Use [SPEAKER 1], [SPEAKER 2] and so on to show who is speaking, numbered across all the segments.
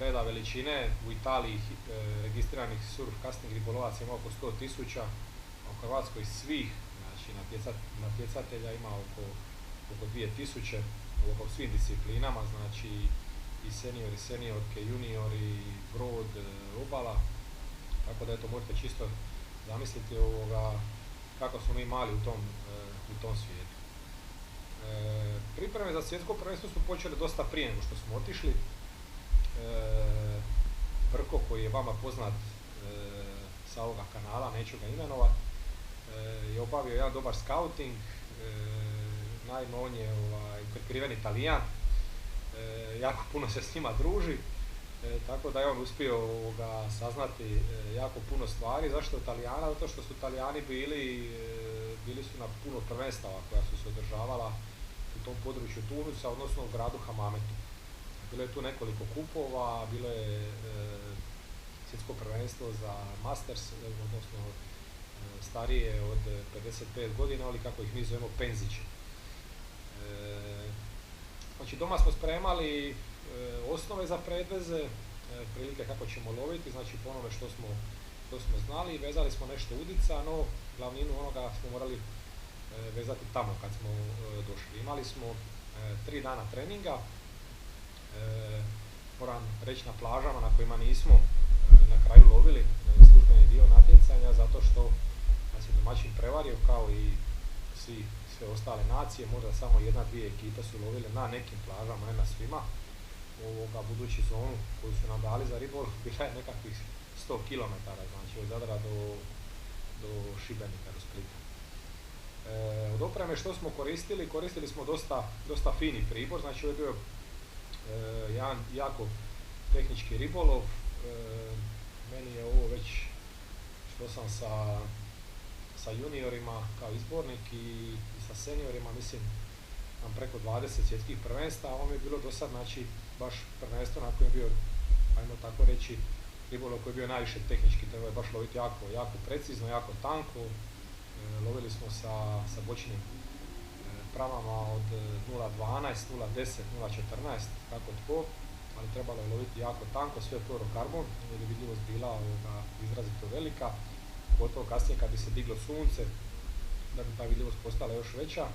[SPEAKER 1] reda veličine. U Italiji registriranih surf casting ribolovaca ima oko 100.000, a u Hrvatskoj svih, znači natjecatelja ima oko 2.000, oko svim disciplinama, znači i seniori, seniorke, juniori, brod, obala, tako da eto možete čisto zamisliti kako smo mi mali u tom svijetu. Pripreme za svjetsko prvenstvo su počele dosta prije nego što smo otišli. Brko, koji je vama poznat sa ovoga kanala, neću ga imenovat, je obavio jedan dobar scouting. Naime, on je prikriveni Talijan, jako puno se s njima druži, tako da je on uspio saznati jako puno stvari. Zašto Talijana? Zato što su Talijani bili su na puno prvenstava koja su se održavala u tom području Tunusa, odnosno u gradu Hamametu. Bilo je tu nekoliko kupova, bilo je svjetsko prvenstvo za Masters, odnosno starije od 55 godina, ali kako ih mi zovemo penziće. Znači doma smo spremali osnove za predveze, prilike kako ćemo loviti, znači po onome što smo znali, vezali smo nešto udica, no glavninu onoga smo morali vezati tamo kad smo došli. Imali smo 3 dana treninga, moram reći na plažama na kojima nismo na kraju lovili službeni dio natjecanja, zato što nas je domaćin prevario kao i sve ostale nacije, možda samo 1-2 ekipe su lovile na nekim plažama, ne na svima. Budući zonu koju su nam dali za ribolov bila je nekakvih 100 km, znači od Zadra do Šibenika, do Splita. Od opreme što smo koristili smo dosta fini pribor, znači ovo je bio jedan jako tehnički ribolov. Meni je ovo već što sam sa juniorima kao izbornik i sa seniorima, mislim, nam preko 20 svjetskih prvenstva, ovo mi je bilo do sad, znači, baš prvenstvo na kojem je bio, ajmo tako reći, ribolov koji je bio najviše tehnički, treba je baš loviti jako precizno, jako tanko. Lovili smo sa bočnim pravama od 0.12, 0.10, 0.14, kako tko, ali trebalo je loviti jako tanko, sve fluorokarbon, jer je vidljivost bila izrazito velika, gotovo kasnije kad bi se diglo sunce, da bi ta vidljivost postala još veća.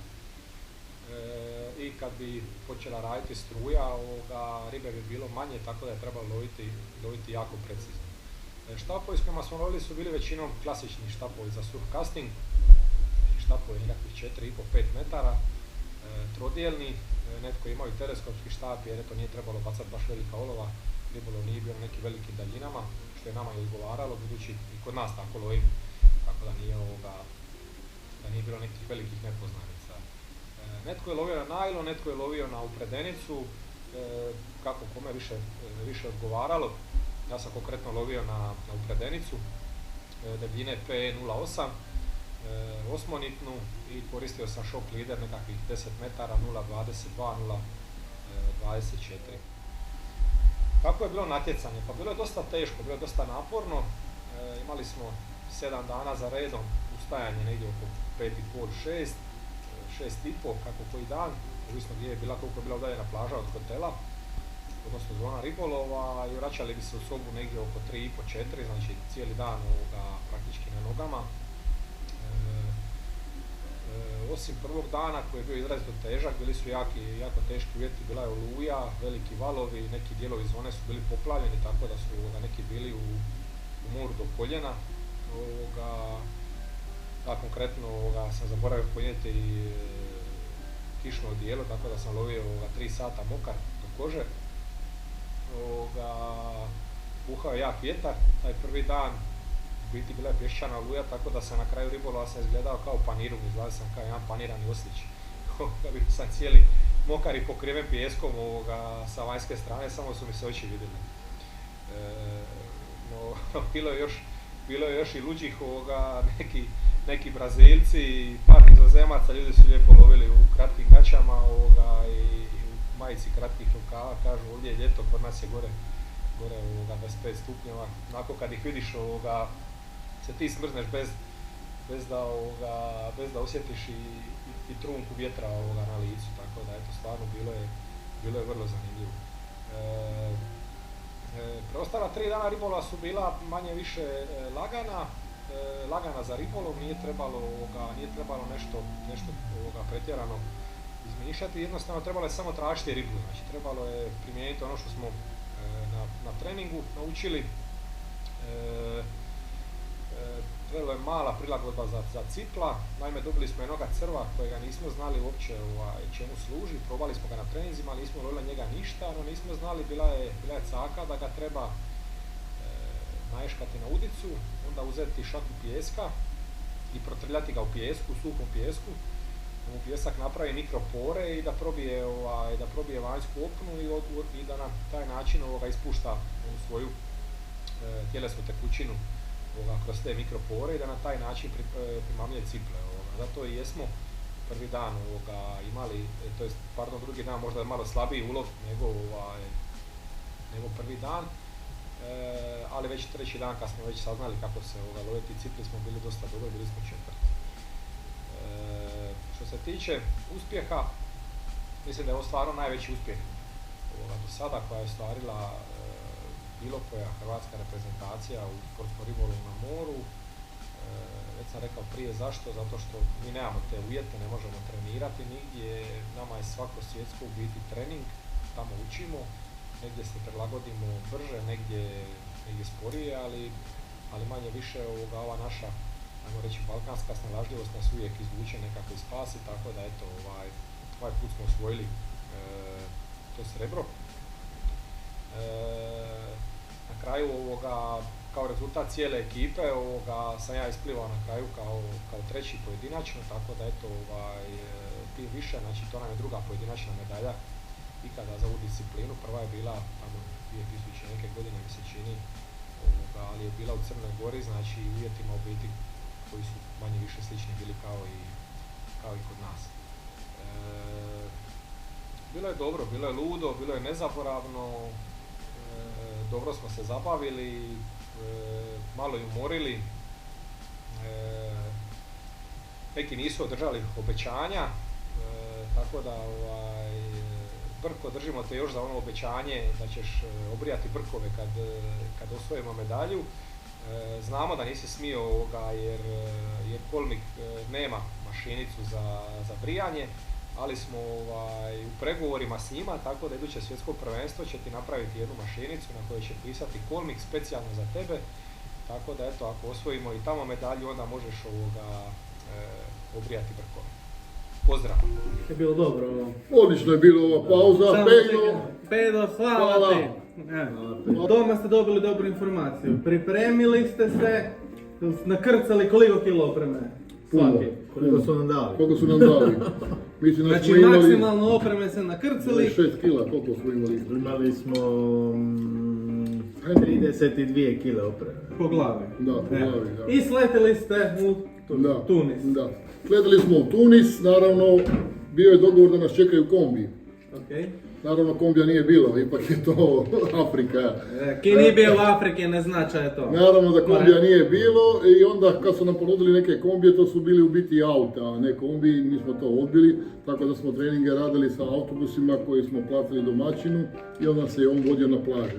[SPEAKER 1] I kad bi počela raditi struja, ribe bi bilo manje, tako da je trebalo loviti jako precizno. Štapovi s kojima smo lovili su bili većinom klasični štapovi za surf casting, štapovi nekakvih 4,5-5 metara, trodijelni, netko imao i teleskopski štap jer to nije trebalo bacati baš velika olova, ribolov nije bio na nekim velikim daljinama, što je nama i odgovaralo, budući i kod nas tako lovimo, tako da nije bilo nekih velikih nepoznanica. Netko je lovio na najlon, netko je lovio na upredenicu, kako kome više odgovaralo. Ja sam konkretno lovio na upredenicu, debljine PE08, osmonitnu i koristio sam shock leader nekakvih 10 metara, 0.22, 0.24. Kako je bilo natjecanje? Pa bilo je dosta teško, bilo je dosta naporno. Imali smo 7 dana za redom ustajanje negdje oko 5,5-6, 6,5 kako koji dan, ovisno gdje je bila, koliko je bila udaljena plaža od hotela, odnosno zona ribolova, i vraćali bi se u sobu negdje oko 3,5-4, znači cijeli dan praktički na nogama. Osim prvog dana koji je bio izrazito težak, bili su jako teški uvjeti, bila je oluja, veliki valovi, neki dijelovi zone su bili poplavljeni, tako da su neki bili u moru do koljena. Konkretno sam zaboravio ponijeti i kišno odijelo, tako da sam lovio 3 sata mokar do kože. Puhao je jak vjetar, taj prvi dan u biti bila je pješčana oluja, tako da sam na kraju ribolova sam izgledao kao panirum, izgledao sam kao jedan panirani oslić. Sam cijeli mokar i pokriven pijeskom sa vanjske strane, samo su mi se oči vidjeli. Bilo je još i luđih neki Brazilci, par Nizozemaca, ljudi su lijepo lovili u kratkim gaćama i u majici kratkih rukava, kažu ovdje je ljeto, kod nas je gore 25 stupnjeva. Onako kad ih vidiš se ti smrzneš bez da osjetiš i trunku vjetra na licu, tako da eto stvarno bilo je vrlo zanimljivo. Preostala 3 dana ribolova su bila manje više lagana za ribolov, nije trebalo nešto pretjerano izmišljati, jednostavno trebalo je samo tražiti ribu, znači trebalo je primijeniti ono što smo na treningu naučili. Trebalo je mala prilagodba za cipla, naime dobili smo jednoga crva kojega nismo znali uopće čemu služi, probali smo ga na treninzima, ali nismo lovili njega ništa, no nismo znali, bila je caka da ga treba naješkati na udicu, onda uzeti šaku pijeska i protrljati ga u pijesku, u suhom pijesku, da mu pijesak napravi mikropore i da probije vanjsku opnu i da na taj način ispušta svoju tjelesnu tekućinu kroz te mikropore i da na taj način primamljuje ciple. Zato i jesmo prvi dan imali, drugi dan možda malo slabiji ulov nego prvi dan, ali već treći dan kad smo već saznali kako se love ti cipli smo bili dosta dobro, bili smo četvrti. Što se tiče uspjeha, mislim da je ovo stvarno najveći uspjeh do sada koja je ostvarila bilo koja hrvatska reprezentacija u sportskom ribolovu na moru. Već sam rekao prije zašto, zato što mi nemamo te uvjete, ne možemo trenirati nigdje, nama je svako svjetsko u biti trening, tamo učimo, negdje se prilagodimo brže, negdje sporije, ali manje više ova naša, ajmo reći, balkanska snalažljivost nas uvijek izvuče nekako iz spasi, tako da eto, ovaj put smo osvojili to srebro. Na kraju kao rezultat cijele ekipe sam ja isplivao na kraju kao treći pojedinačno, tako da eto tim više, znači to nam je druga pojedinačna medalja ikada za ovu disciplinu. Prva je bila tamo 2000 neke godine mi se čini, ali je bila u Crnoj Gori, znači uvjetima u biti koji su manje više slični bili kao i kod nas. Bilo je dobro, bilo je ludo, bilo je nezaboravno, dobro smo se zabavili, malo i umorili, neki nisu održali obećanja, tako da Brko, držimo te još za ono obećanje da ćeš obrijati brkove kad osvojimo medalju. Znamo da nisi smio jer Kolmik nema mašinicu za brijanje, ali smo u pregovorima s njima, tako da iduće svjetsko prvenstvo će ti napraviti jednu mašinicu na kojoj će pisati Kolmik specijalno za tebe, tako da eto, ako osvojimo i tamo medalju, onda možeš obrijati brkove. Pozdrav!
[SPEAKER 2] Je bilo dobro ovo.
[SPEAKER 3] Odlično je bilo ova pauza.
[SPEAKER 2] Pedo, hvala ti! Doma ste dobili dobru informaciju. Pripremili ste se, nakrcali koliko kilo opreme?
[SPEAKER 3] Puno.
[SPEAKER 4] Koliko su nam dali?
[SPEAKER 3] Koliko su nam dali? Mislim da
[SPEAKER 2] Znači
[SPEAKER 3] smo imali
[SPEAKER 2] maksimalno opreme se nakrcali.
[SPEAKER 3] 6 kila, koliko smo imali?
[SPEAKER 4] Imali smo 32 kile opreme.
[SPEAKER 2] Po glavi.
[SPEAKER 3] Da, po glavi, da.
[SPEAKER 2] I sletili ste u Tunis.
[SPEAKER 3] Da. Sletili smo u Tunis, naravno bio je dogovor da nas čekaju kombi.
[SPEAKER 2] Okay.
[SPEAKER 3] Naravno kombija nije bilo, ipak je to Afrika.
[SPEAKER 2] Ki nije bio u Afriki, ne znači je to.
[SPEAKER 3] Naravno da kombija nije bilo i onda kad su nam ponudili neke kombije, to su bili u biti auta, a ne kombi, mi smo to odbili, tako da smo treninge radili sa autobusima koji smo platili domaćinu i onda se on vodio na plaže.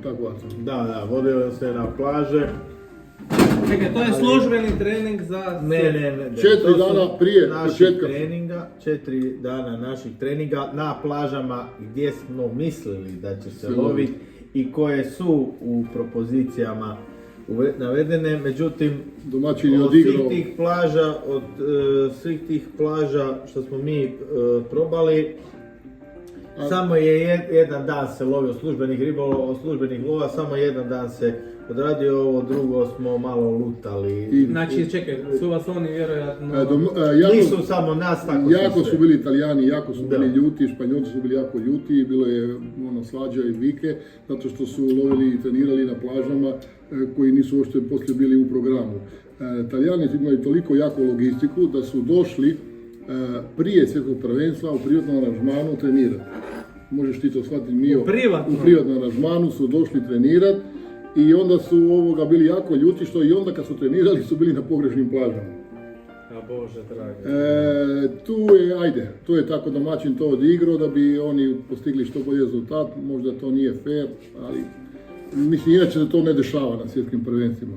[SPEAKER 3] Tako
[SPEAKER 4] Da, vodio se na plaže.
[SPEAKER 2] Čekaj, to je službeni trening za...
[SPEAKER 4] Ne.
[SPEAKER 3] 4 dana prije početka
[SPEAKER 4] treninga, 4 dana naših treninga na plažama gdje smo mislili da će se loviti i koje su u propozicijama navedene, međutim od svih tih plaža što smo mi probali, samo je jedan dan se lovio službenih lova, samo jedan dan se odradio, ovo drugo smo malo lutali.
[SPEAKER 2] Znači, čekaj, su vas oni vjerojatno...
[SPEAKER 4] Nisu samo nas, tako
[SPEAKER 3] jako su bili Italijani, jako su bili ljuti, Španjolci su bili jako ljuti, bilo je svađa i vike, zato što su lovili i trenirali na plažama koji nisu uopšte poslije bili u programu. Italijani su imali toliko jaku logistiku da su došli prije svjetskog prvenstva u privatnom aranžmanu trenirati. Možeš ti to shvatiti, u privatnom aranžmanu su došli trenirati i onda su bili jako ljuti što i onda kad su trenirali su bili na pogrešnim plažama.
[SPEAKER 4] A Bože dragi.
[SPEAKER 3] Tu je tako domaćin to odigrao da bi oni postigli što bolji rezultat, možda to nije fair, ali mislim inače da to ne dešava na svjetskim prvenstvima.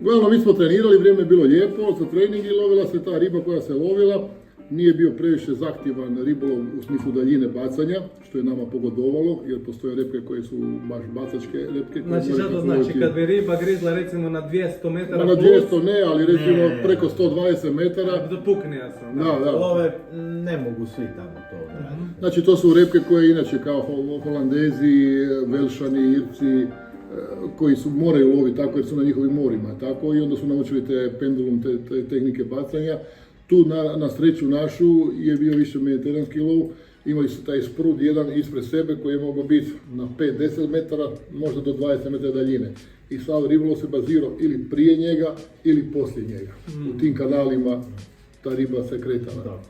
[SPEAKER 3] Uglavnom mi smo trenirali, vrijeme je bilo lijepo za trening i lovila se ta riba koja se lovila. Nije bio previše zahtjevan ribolov u smislu daljine bacanja, što je nama pogodovalo, jer postoje repke koje su baš bacačke repke.
[SPEAKER 2] Znači što to znači, kad bi riba grizla recimo na 200 metara
[SPEAKER 3] na 200 ne, ali recimo preko 120 metara.
[SPEAKER 2] Da pukne jasno.
[SPEAKER 3] Da.
[SPEAKER 4] Love ne mogu svi tamo to.
[SPEAKER 3] Znači to su repke koje inače kao Holandezi, Velšani, Irci, koji su moraju loviti tako jer su na njihovim morima tako i onda su naučili te pendulum, te tehnike bacanja. Tu na sreću našu je bio više mediteranski lov, imali su taj sprud jedan ispred sebe koji je mogao biti na 5-10 metara, možda do 20 metara daljine. I sav ribolov se bazirao ili prije njega ili poslije njega. U tim kanalima ta riba se kretala.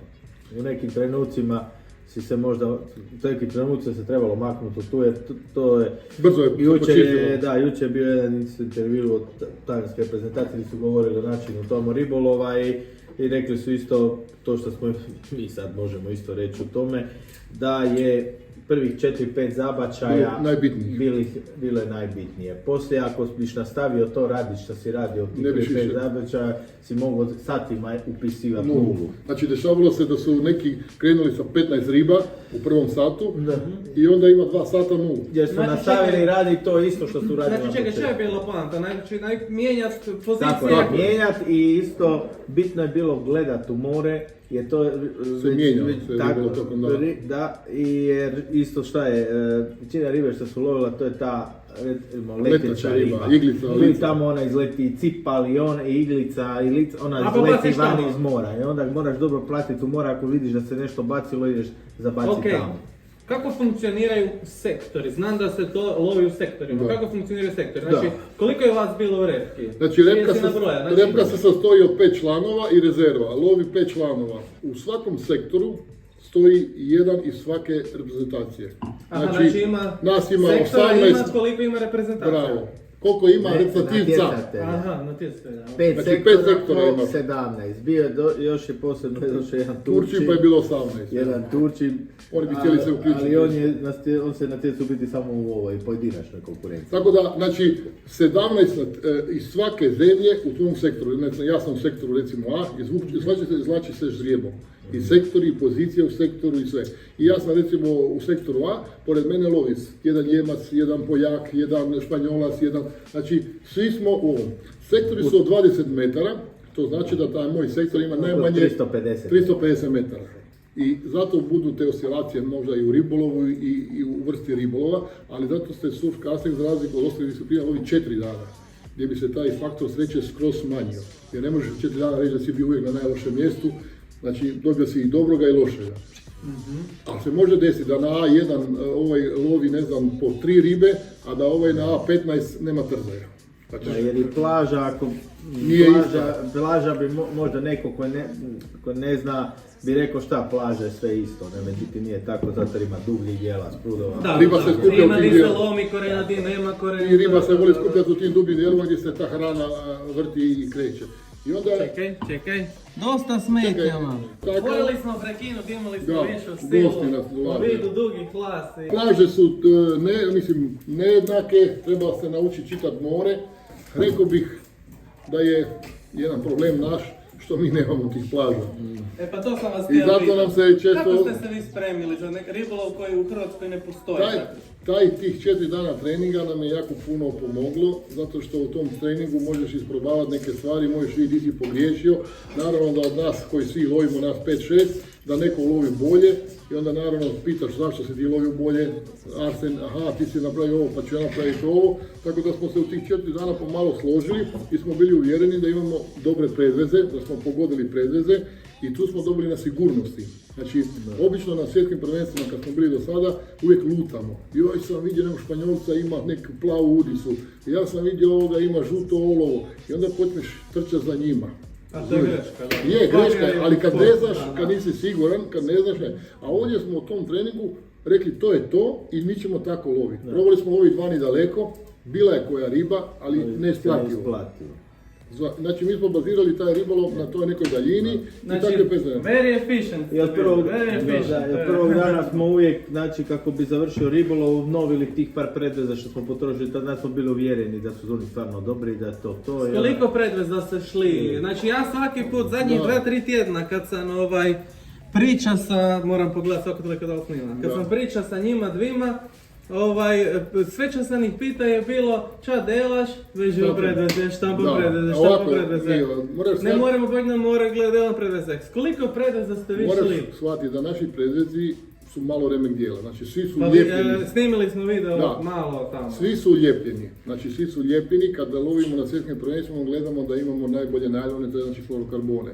[SPEAKER 4] U nekim trenucima se se trebalo maknuti, to je
[SPEAKER 3] brzo je
[SPEAKER 4] jučer je bio jedan intervju od talijanske reprezentacije gdje su govorili o načinu tomu ribolova i rekli su isto to što smo mi sad možemo isto reći u tome, da je prvih 4-5 zabačaja bile najbitnije. Poslije ako biš nastavio to raditi što si radio tih 5 zabačaja, si mogao satima upisivati nulu.
[SPEAKER 3] Znači dešavalo se da su neki krenuli sa 15 riba u prvom satu i onda ima 2 sata nulu.
[SPEAKER 4] Jer su nastavili raditi to isto što su radili.
[SPEAKER 2] Znači čekaj, što je bilo poanta? Znači mijenjati pozicije.
[SPEAKER 4] Tako je, mijenjati i isto bitno je bilo gledati u more. Je to
[SPEAKER 3] se mijenjalo, tokom dana.
[SPEAKER 4] Da, i jer isto šta je, većina ribe što su lovila, to je ta leteća riba.
[SPEAKER 3] Iglica.
[SPEAKER 4] Ili tamo ona izleti cipal i ona iglica, ona izleti van iz mora. I onda moraš dobro platiti u mora ako vidiš da se nešto bacilo, ideš zabaciti tamo.
[SPEAKER 2] Kako funkcioniraju sektori? Znam da se to lovi u sektorima. Kako funkcioniraju sektori? Znači, koliko je vas bilo u repki?
[SPEAKER 3] Znači, repka se sastoji od 5 članova i rezerva. Lovi 5 članova. U svakom sektoru stoji jedan iz svake reprezentacije.
[SPEAKER 2] Znači ima
[SPEAKER 3] nas ima
[SPEAKER 2] sektora
[SPEAKER 3] 18...
[SPEAKER 2] ima koliko ima reprezentacija.
[SPEAKER 3] Bravo. Koliko ima reprezentativca?
[SPEAKER 2] Natjecatelja.
[SPEAKER 4] 5 sektora ima 17. Bio još je posebno došao jedan Turčin.
[SPEAKER 3] Pa je bilo 18.
[SPEAKER 4] Jedan Turčin.
[SPEAKER 3] Oni bi htjeli se uključiti.
[SPEAKER 4] Ali on se natjecao biti samo u ovoj pojedinačnoj konkurenciji.
[SPEAKER 3] Tako da, znači, 17 iz svake zemlje u tom sektoru, znači ja sam u sektoru recimo A, izvlači se ždrijebom. I sektori, i pozicije u sektoru i sve. I ja sam recimo u sektoru A, pored mene lovi jedan Njemac, jedan Poljak, jedan Španjolac, znači svi smo u ovom. Sektori su od 20 metara, to znači da taj moj sektor ima najmanje 350 metara. I zato budu te oscilacije možda i u ribolovu i u vrsti ribolova, ali zato ste surf casting za razliku od ostalih disciplina lovi 4 dana, gdje bi se taj faktor sreće skroz smanjio. Jer ne možeš 4 dana reći da si bio uvijek na najlošem mjestu, znači dobio si i dobroga i lošega. Ali se može desiti da na A1 ovaj lovi ne znam po 3 ribe, a da ovaj na A15 nema trzaja.
[SPEAKER 4] Znači, jer i plaža, ako plaža bi možda neko ko ne zna bi rekao šta plaža je sve isto, ne, međutim nije tako, zato ima dublji dijela, sprudova.
[SPEAKER 2] Da, riba se skuplja u tim dijelima. Lomi korena, di nema korena.
[SPEAKER 3] I riba se voli skupljati u tim dubljim dijelima gdje se ta hrana vrti i kreće. I onda...
[SPEAKER 2] Čekaj. Dosta smetnjama. Morali smo prekinuti, imali smo višu silu, u vidu dugih lasi.
[SPEAKER 3] Plaže su nejednake, treba se naučiti čitati more. Rekao bih da je jedan problem naš, što mi nemamo tih plaža.
[SPEAKER 2] Pa to sam vas
[SPEAKER 3] htio pitati.
[SPEAKER 2] Kako ste se vi spremili za neki ribolov koji u Hrvatskoj ne postoji?
[SPEAKER 3] Tih 4 dana treninga nam je jako puno pomoglo, zato što u tom treningu možeš isprobavati neke stvari, možeš vidjeti di si pogriješio. Naravno da od nas koji svi lovimo, nas 5-6, da neko lovi bolje i onda naravno pitaš zašto si ti lovio bolje, Arsen, ti si napravio ovo pa ću ja napraviti ovo. Tako da smo se u tih 4 dana pomalo složili i smo bili uvjereni da imamo dobre predveze, da smo pogodili predveze i tu smo dobili na sigurnosti. Znači, obično na svjetskim prvenstvima kad smo bili do sada, uvijek lutamo. Joj sam vidio nekog Španjolca ima neku plavu udisu, ja sam vidio ovoga ima žuto olovo i onda počneš trčati za njima.
[SPEAKER 2] A to je greška, da.
[SPEAKER 3] Je greška, ali kad ne znaš, kad nisi siguran, kad ne znaš, a ovdje smo u tom treningu rekli to je to i mi ćemo tako loviti. Probali smo loviti vani daleko, bila je koja riba, ali ne isplativo. Znači mi smo bazirali taj ribolov na toj nekoj daljini i
[SPEAKER 2] Znači,
[SPEAKER 3] takve predstavljene.
[SPEAKER 2] very efficient.
[SPEAKER 4] I od prvog,
[SPEAKER 2] Very efficient.
[SPEAKER 4] da, od prvog dana smo uvijek, znači kako bi završio ribolov, obnovili tih par predveza što smo potrošili, tada smo bili uvjereni da su oni stvarno dobri i da je to.
[SPEAKER 2] S koliko predveza ste šli? Znači ja svaki put, zadnjih
[SPEAKER 3] Da.
[SPEAKER 2] 2-3 tjedna kad sam priča sa, moram pogledati svako toliko da snimam, kad
[SPEAKER 3] Da.
[SPEAKER 2] sam priča sa njima dvima, sve što sam ih pita je bilo ča delaš, veži
[SPEAKER 3] Da.
[SPEAKER 2] predveze, štampo
[SPEAKER 3] Da.
[SPEAKER 2] predveze,
[SPEAKER 3] Ovako,
[SPEAKER 2] štampo predveze.
[SPEAKER 3] moraš
[SPEAKER 2] Ne moramo poći na more gledati predveze. S koliko predveza ste vi
[SPEAKER 3] Moraš
[SPEAKER 2] šli?
[SPEAKER 3] shvatiti da naši predvezi su malo remek dijela, znači svi su
[SPEAKER 2] Pa,
[SPEAKER 3] lijepljeni.
[SPEAKER 2] snimili smo video
[SPEAKER 3] Da.
[SPEAKER 2] malo tamo.
[SPEAKER 3] Svi su lijepljeni, znači svi su lijepljeni, kada lovimo na svjetskim prvenstvima gledamo da imamo najbolje najlone, to je znači fluorokarbone.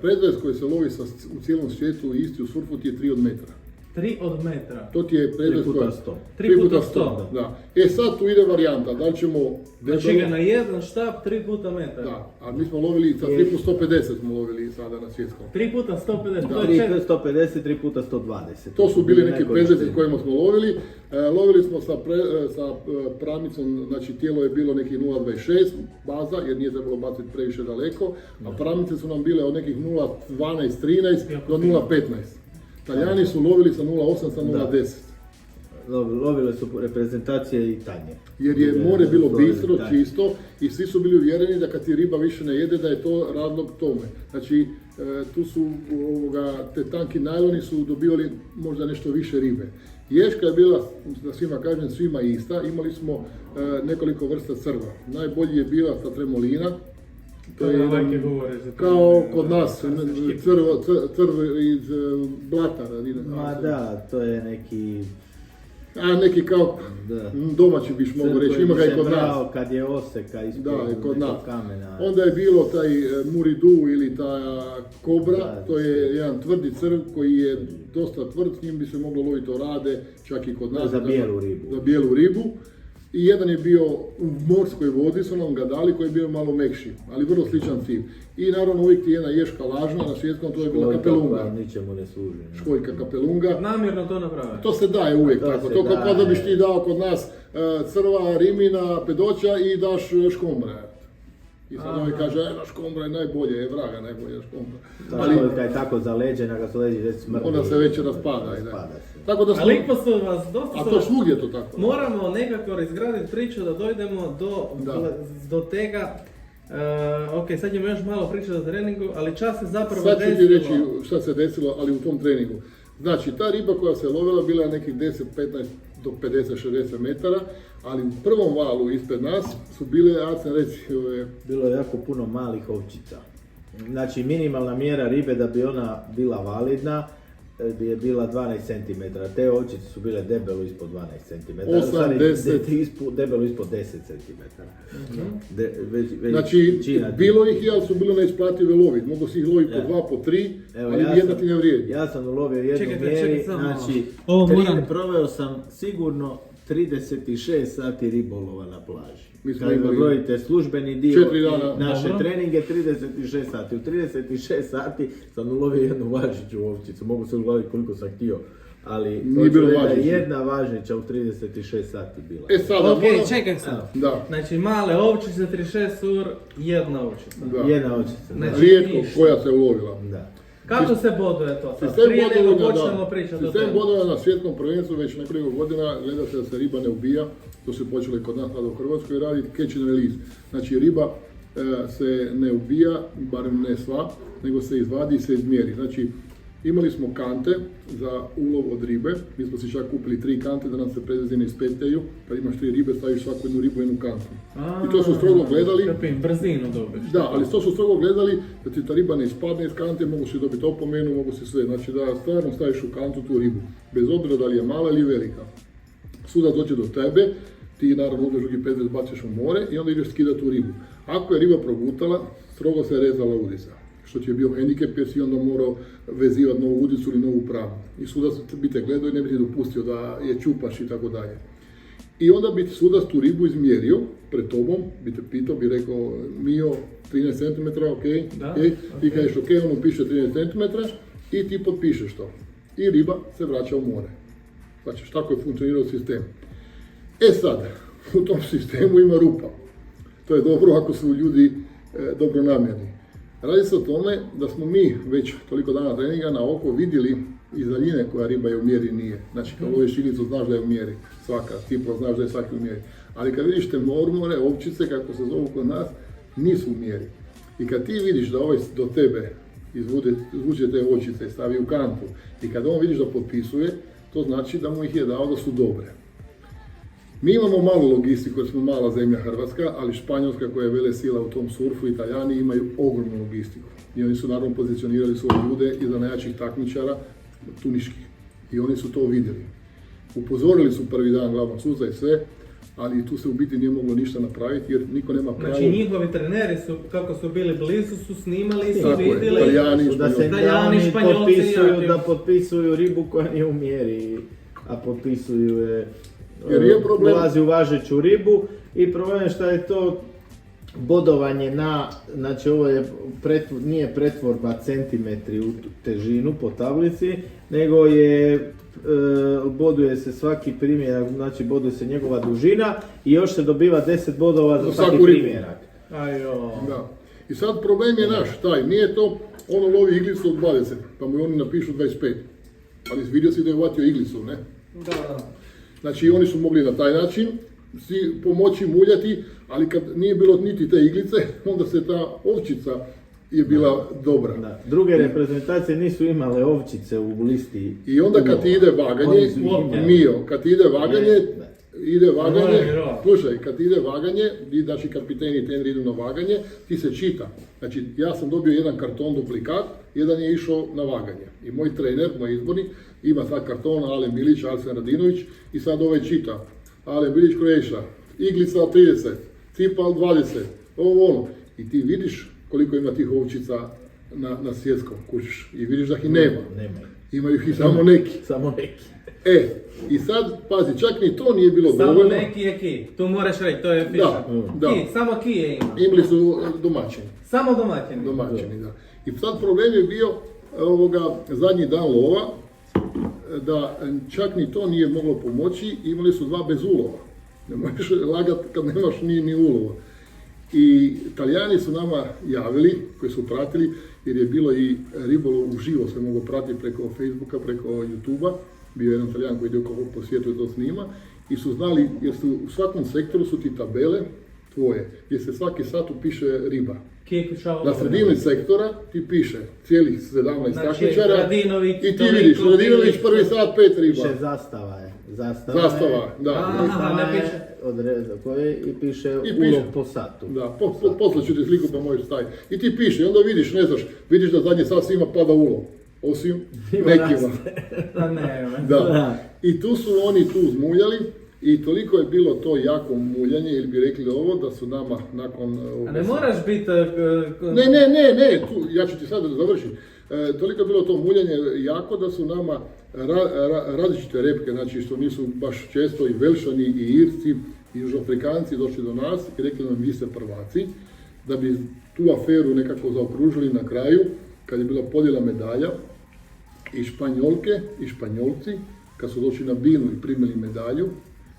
[SPEAKER 3] Predvez koji se lovi u cijelom svijetu isti u surfu ti je 3 od metra.
[SPEAKER 2] 3 od metra.
[SPEAKER 3] To ti je predvez
[SPEAKER 4] 3 puta
[SPEAKER 3] koja-
[SPEAKER 4] 100.
[SPEAKER 2] 3 puta 100.
[SPEAKER 3] Da. E sad tu ide varijanta, da li ćemo
[SPEAKER 2] Znači ga na jedan štap 3 puta metra.
[SPEAKER 3] Da, a mi smo lovili sa 3 puta 150 smo lovili sada na svjetskom.
[SPEAKER 2] 3 puta 150, to je
[SPEAKER 4] 3
[SPEAKER 2] četiri.
[SPEAKER 4] puta 150, 3 puta 120.
[SPEAKER 3] To su bili neki
[SPEAKER 4] najkorišteniji.
[SPEAKER 3] predvezi kojima smo lovili. Lovili smo sa pramicom, znači tijelo je bilo nekih 0,26 baza jer nije trebalo baciti previše daleko, a pramice su nam bile od nekih 0,12, 13 do 0,15. Talijani su lovili sa 0,8 sa 0,10.
[SPEAKER 4] Lovile su reprezentacije i tanje.
[SPEAKER 3] Jer je more bilo bistro,
[SPEAKER 4] Tanje.
[SPEAKER 3] čisto i svi su bili uvjereni da kad ti riba više ne jede da je to razlog tome. Znači tu su te tanki najloni su dobivali možda nešto više ribe. Ješka je bila, da svima kažem, svima ista. Imali smo nekoliko vrsta crva. Najbolji je bila ta tremolina. To je jedan, kao kod nas, crv iz blata.
[SPEAKER 4] Ma da, to je neki...
[SPEAKER 3] A neki kao
[SPEAKER 4] Da.
[SPEAKER 3] domaći biš mogu reći, ima ga i kod nas.
[SPEAKER 4] Kad je oseka ispod
[SPEAKER 3] Da, i kod nas.
[SPEAKER 4] nekog kamena.
[SPEAKER 3] Onda je bilo taj muridu ili ta kobra,
[SPEAKER 4] Da,
[SPEAKER 3] to je jedan tvrdi crv koji je dosta tvrd, s njim bi se moglo loviti orade, čak i kod nas.
[SPEAKER 4] Za bijelu ribu.
[SPEAKER 3] Za bijelu ribu. I jedan je bio u morskoj vodi, su nam ga dali, koji je bio malo mekši, ali vrlo sličan cilj. I naravno uvijek ti jedna ješka lažna, na svjetskom to je bila kapelunga.
[SPEAKER 4] Ničemu ne služi. ne.
[SPEAKER 3] Školjka kapelunga.
[SPEAKER 2] Namjerno to napraviti.
[SPEAKER 3] To se daje uvijek
[SPEAKER 4] To
[SPEAKER 3] tako,
[SPEAKER 4] se
[SPEAKER 3] to kao
[SPEAKER 4] daje.
[SPEAKER 3] da biš ti dao kod nas crva, rimina, pedoća i daš škombra. I sad ovaj kaže, na škombra je najbolje, je vraga najbolja škombra.
[SPEAKER 4] Ta
[SPEAKER 3] Ali
[SPEAKER 4] školjka je tako zaleđena, kad se leđi već smrdi.
[SPEAKER 3] ona se već raspada.
[SPEAKER 4] Raspada se.
[SPEAKER 3] Tako da smo,
[SPEAKER 2] Ali ipak su vas dosta...
[SPEAKER 3] a to svugdje to tako.
[SPEAKER 2] Moramo nekako izgraditi priču da dojdemo do tega. Ok, sad ćemo još malo pričati o treningu, ali čas se zapravo
[SPEAKER 3] Sad ću ti
[SPEAKER 2] desilo.
[SPEAKER 3] reći šta se desilo, ali u tom treningu. Znači, ta riba koja se lovila bila je nekih 10, 15 do 50, 60 metara, ali u prvom valu ispred nas su bile, ja sam reći,
[SPEAKER 4] Bilo je jako puno malih ovčica. Znači minimalna mjera ribe da bi ona bila validna je bila 12 cm. Te ovčice su bile debelo ispod 12 cm.
[SPEAKER 3] 8, 10.
[SPEAKER 4] Debelo ispod 10 cm.
[SPEAKER 3] znači, bilo ih je, ali su bile neisplative loviti. Mogu si ih loviti po 2, po 3, ali jedna ti ne vrijedi.
[SPEAKER 4] Ja sam ulovio jednu
[SPEAKER 2] Čekajte,
[SPEAKER 4] mjeri,
[SPEAKER 2] samo malo.
[SPEAKER 4] znači
[SPEAKER 2] Ovo moram.
[SPEAKER 4] proveo sam sigurno 36 sati ribolova na plaži.
[SPEAKER 3] Mi smo
[SPEAKER 4] Kad
[SPEAKER 3] imali
[SPEAKER 4] brojite službeni dio
[SPEAKER 3] 4 dana.
[SPEAKER 4] i naše
[SPEAKER 2] Dobro.
[SPEAKER 4] treninge 36 sati. U 36 sati sam ulovio jednu važiću ovčicu. Mogu se uloviti koliko sam htio. Ali
[SPEAKER 3] Nije bilo
[SPEAKER 4] hoću reći da je
[SPEAKER 3] važića.
[SPEAKER 4] jedna važića u 36 sati bila.
[SPEAKER 3] E sada,
[SPEAKER 2] Ok,
[SPEAKER 3] moram-
[SPEAKER 2] čekaj sad.
[SPEAKER 3] Da,
[SPEAKER 2] Znači male ovčice, 36 sur, jedna ovčica.
[SPEAKER 3] da.
[SPEAKER 4] Jedna ovčica. Da.
[SPEAKER 2] Znači,
[SPEAKER 3] Rijetko
[SPEAKER 2] ništa.
[SPEAKER 3] koja se ulovila.
[SPEAKER 4] Da.
[SPEAKER 2] Kako se boduje to sad?
[SPEAKER 3] Sistem
[SPEAKER 2] Prije nego
[SPEAKER 3] bodovanja,
[SPEAKER 2] počnemo
[SPEAKER 3] da.
[SPEAKER 2] pričati o
[SPEAKER 3] Sistem
[SPEAKER 2] tome.
[SPEAKER 3] bodovanja na svjetskom prvenstvu već nekoliko godina gleda se da se riba ne ubija, to se počelo i kod nas sada u Hrvatskoj raditi, catch and release. Znači riba se ne ubija, barem ne sva, nego se izvadi i se izmjeri. Znači imali smo kante za ulov od ribe, mi smo si čak kupili 3 kante da nam se predvezi ne ispetljaju, kad imaš 3 ribe staviš svaku jednu ribu u jednu kantu. I to su strogo gledali.
[SPEAKER 2] Kapim, brzinu dobiš.
[SPEAKER 3] Da, ali to su strogo gledali da ti ta riba ne ispadne iz kante, mogu si dobiti opomenu, mogu si sve. Znači da stvarno staviš u kantu tu ribu, bez obzira da li je mala ili velika. Sudac dođe do tebe, ti naravno uzmeš drugi predmet, baciš u more i onda ideš skidati tu ribu. Ako je riba progutala, strogo se rezala udica. Što ti je bio hendikep jer si onda morao vezivati novu udicu ili novu pravu. I sudac bi te gledao i ne bi ti dopustio da je čupaš i tako dalje. I onda bi sudac tu ribu izmjerio pred tobom, bi te pitao, bi rekao Mio 13 cm, ok,
[SPEAKER 2] Da,
[SPEAKER 3] okay. Ti
[SPEAKER 2] ok.
[SPEAKER 3] kažeš ok, on piše 13 cm i ti potpišeš to. I riba se vraća u more. Znači, tako je funkcionirao sistem. E sad, u tom sistemu ima rupa. To je dobro ako su ljudi dobronamjerni. Radi se o tome da smo mi već toliko dana treninga na oko vidjeli iz daljine koja riba je u mjeri nije. Znači kad loviš iglicu znaš da je u mjeri, svaka cipla znaš da je svaki u mjeri. Ali kad vidiš te mormore, ovčice kako se zovu kod nas, nisu u mjeri. I kad ti vidiš da ovaj do tebe izvuče te očice, stavi u kantu i kad on vidiš da potpisuje, to znači da mu ih je dao da su dobre. Mi imamo malu logistiku jer smo mala zemlja Hrvatska, ali Španjolska koja je velesila u tom surfu, Italijani imaju ogromnu logistiku. I oni su naravno pozicionirali svoje ljude iza najjačih takmičara tuniških. I oni su to vidjeli. Upozorili su prvi dan glavnog suca i sve, ali tu se u biti nije moglo ništa napraviti jer niko nema pravo.
[SPEAKER 2] Znači njihovi treneri su, kako su bili blizu, su snimali i su
[SPEAKER 3] Tako je,
[SPEAKER 2] vidjeli
[SPEAKER 3] Italijani,
[SPEAKER 4] Da se
[SPEAKER 2] Italijani,
[SPEAKER 4] Italijani
[SPEAKER 2] Španjolci,
[SPEAKER 4] da potpisuju ribu koja nije u mjeri, a potpisuju je,
[SPEAKER 3] Jer je problem.
[SPEAKER 4] ulazi u važeću ribu i problem je što je to bodovanje na, znači ovo je nije pretvorba centimetri u težinu po tablici, nego je boduje se svaki primjerak, znači boduje se njegova dužina i još se dobiva 10 bodova za svaki primjerak.
[SPEAKER 2] Ajo.
[SPEAKER 3] Da. I sad problem je naš, taj, nije to, ono lovi iglicu od 20, pa mu oni napišu 25. Ali vidio si da je uvatio iglicu, ne?
[SPEAKER 2] Da.
[SPEAKER 3] Znači oni su mogli na taj način si pomoći muljati, ali kad nije bilo niti te iglice, onda se ta ovčica je bila dobra.
[SPEAKER 4] Da. Druge reprezentacije nisu imale ovčice u listi.
[SPEAKER 3] I onda kad ti ide vaganje, kad ti ide vaganje, slušaj, kad ti ide vaganje, znači kapiteni i treneri idu na vaganje, ti se čita. Znači ja sam dobio jedan karton duplikat, jedan je išao na vaganje. I moj trener, moj izbornik, ima sad karton Alen Bilić, Arsen Radinović i sad ovaj čita. Alen Bilić Kroješa, iglica 30, cipal 20, ovo ono. I ti vidiš koliko ima tih ovčica na svjetskom, kužiš. I vidiš da ih nema. Imaju ih samo neki.
[SPEAKER 4] Samo neki.
[SPEAKER 3] I sad, pazi, čak ni to nije bilo
[SPEAKER 2] Samo
[SPEAKER 3] dovoljno.
[SPEAKER 2] neki je ki, tu moraš reći, to je fiša.
[SPEAKER 3] Da.
[SPEAKER 2] Ki, samo ki je ima.
[SPEAKER 3] Imali su domaćini.
[SPEAKER 2] Samo domaćini.
[SPEAKER 3] Domaćini, da. I sad problem je bio zadnji dan lova, da čak ni to nije moglo pomoći, imali su 2 bez ulova. Ne možeš lagati kad nemaš ni ulova. I Italijani su nama javili, koji su pratili, jer je bilo i ribolov uživo se moglo pratiti preko Facebooka, preko YouTubea. Bio je jedan Italijan koji ide po svijetu i to snima. I su znali, jer su u svakom sektoru su ti tabele tvoje, gdje se svaki sat upiše riba. Na sredini sektora ti piše cijelih 17 takmičara i ti vidiš, Radinović prvi sat 5 riba.
[SPEAKER 4] Piše zastava je.
[SPEAKER 3] Zastava, da.
[SPEAKER 2] Aha, ne piše.
[SPEAKER 4] Odreda koje i piše ulov po satu.
[SPEAKER 3] Da, poslije ću ti sliku pa možeš staviti. I ti piše, i onda vidiš, ne znaš, vidiš da zadnji sat svima pada ulov. Osim nekima. Da. I tu su oni tu zmuljali. I toliko je bilo to jako muljanje, ili bi rekli ovo, da su nama nakon...
[SPEAKER 2] A ne moraš biti...
[SPEAKER 3] Ne, ja ću ti sad završiti. Toliko je bilo to muljanje jako da su nama različite repke, znači što nisu baš često i Velšani, i Irci, i Južnoafrikanci došli do nas i rekli nam vi ste prvaci, da bi tu aferu nekako zaokružili na kraju, kad je bila podjela medalja, i Španjolke i Španjolci, kad su došli na binu i primili medalju,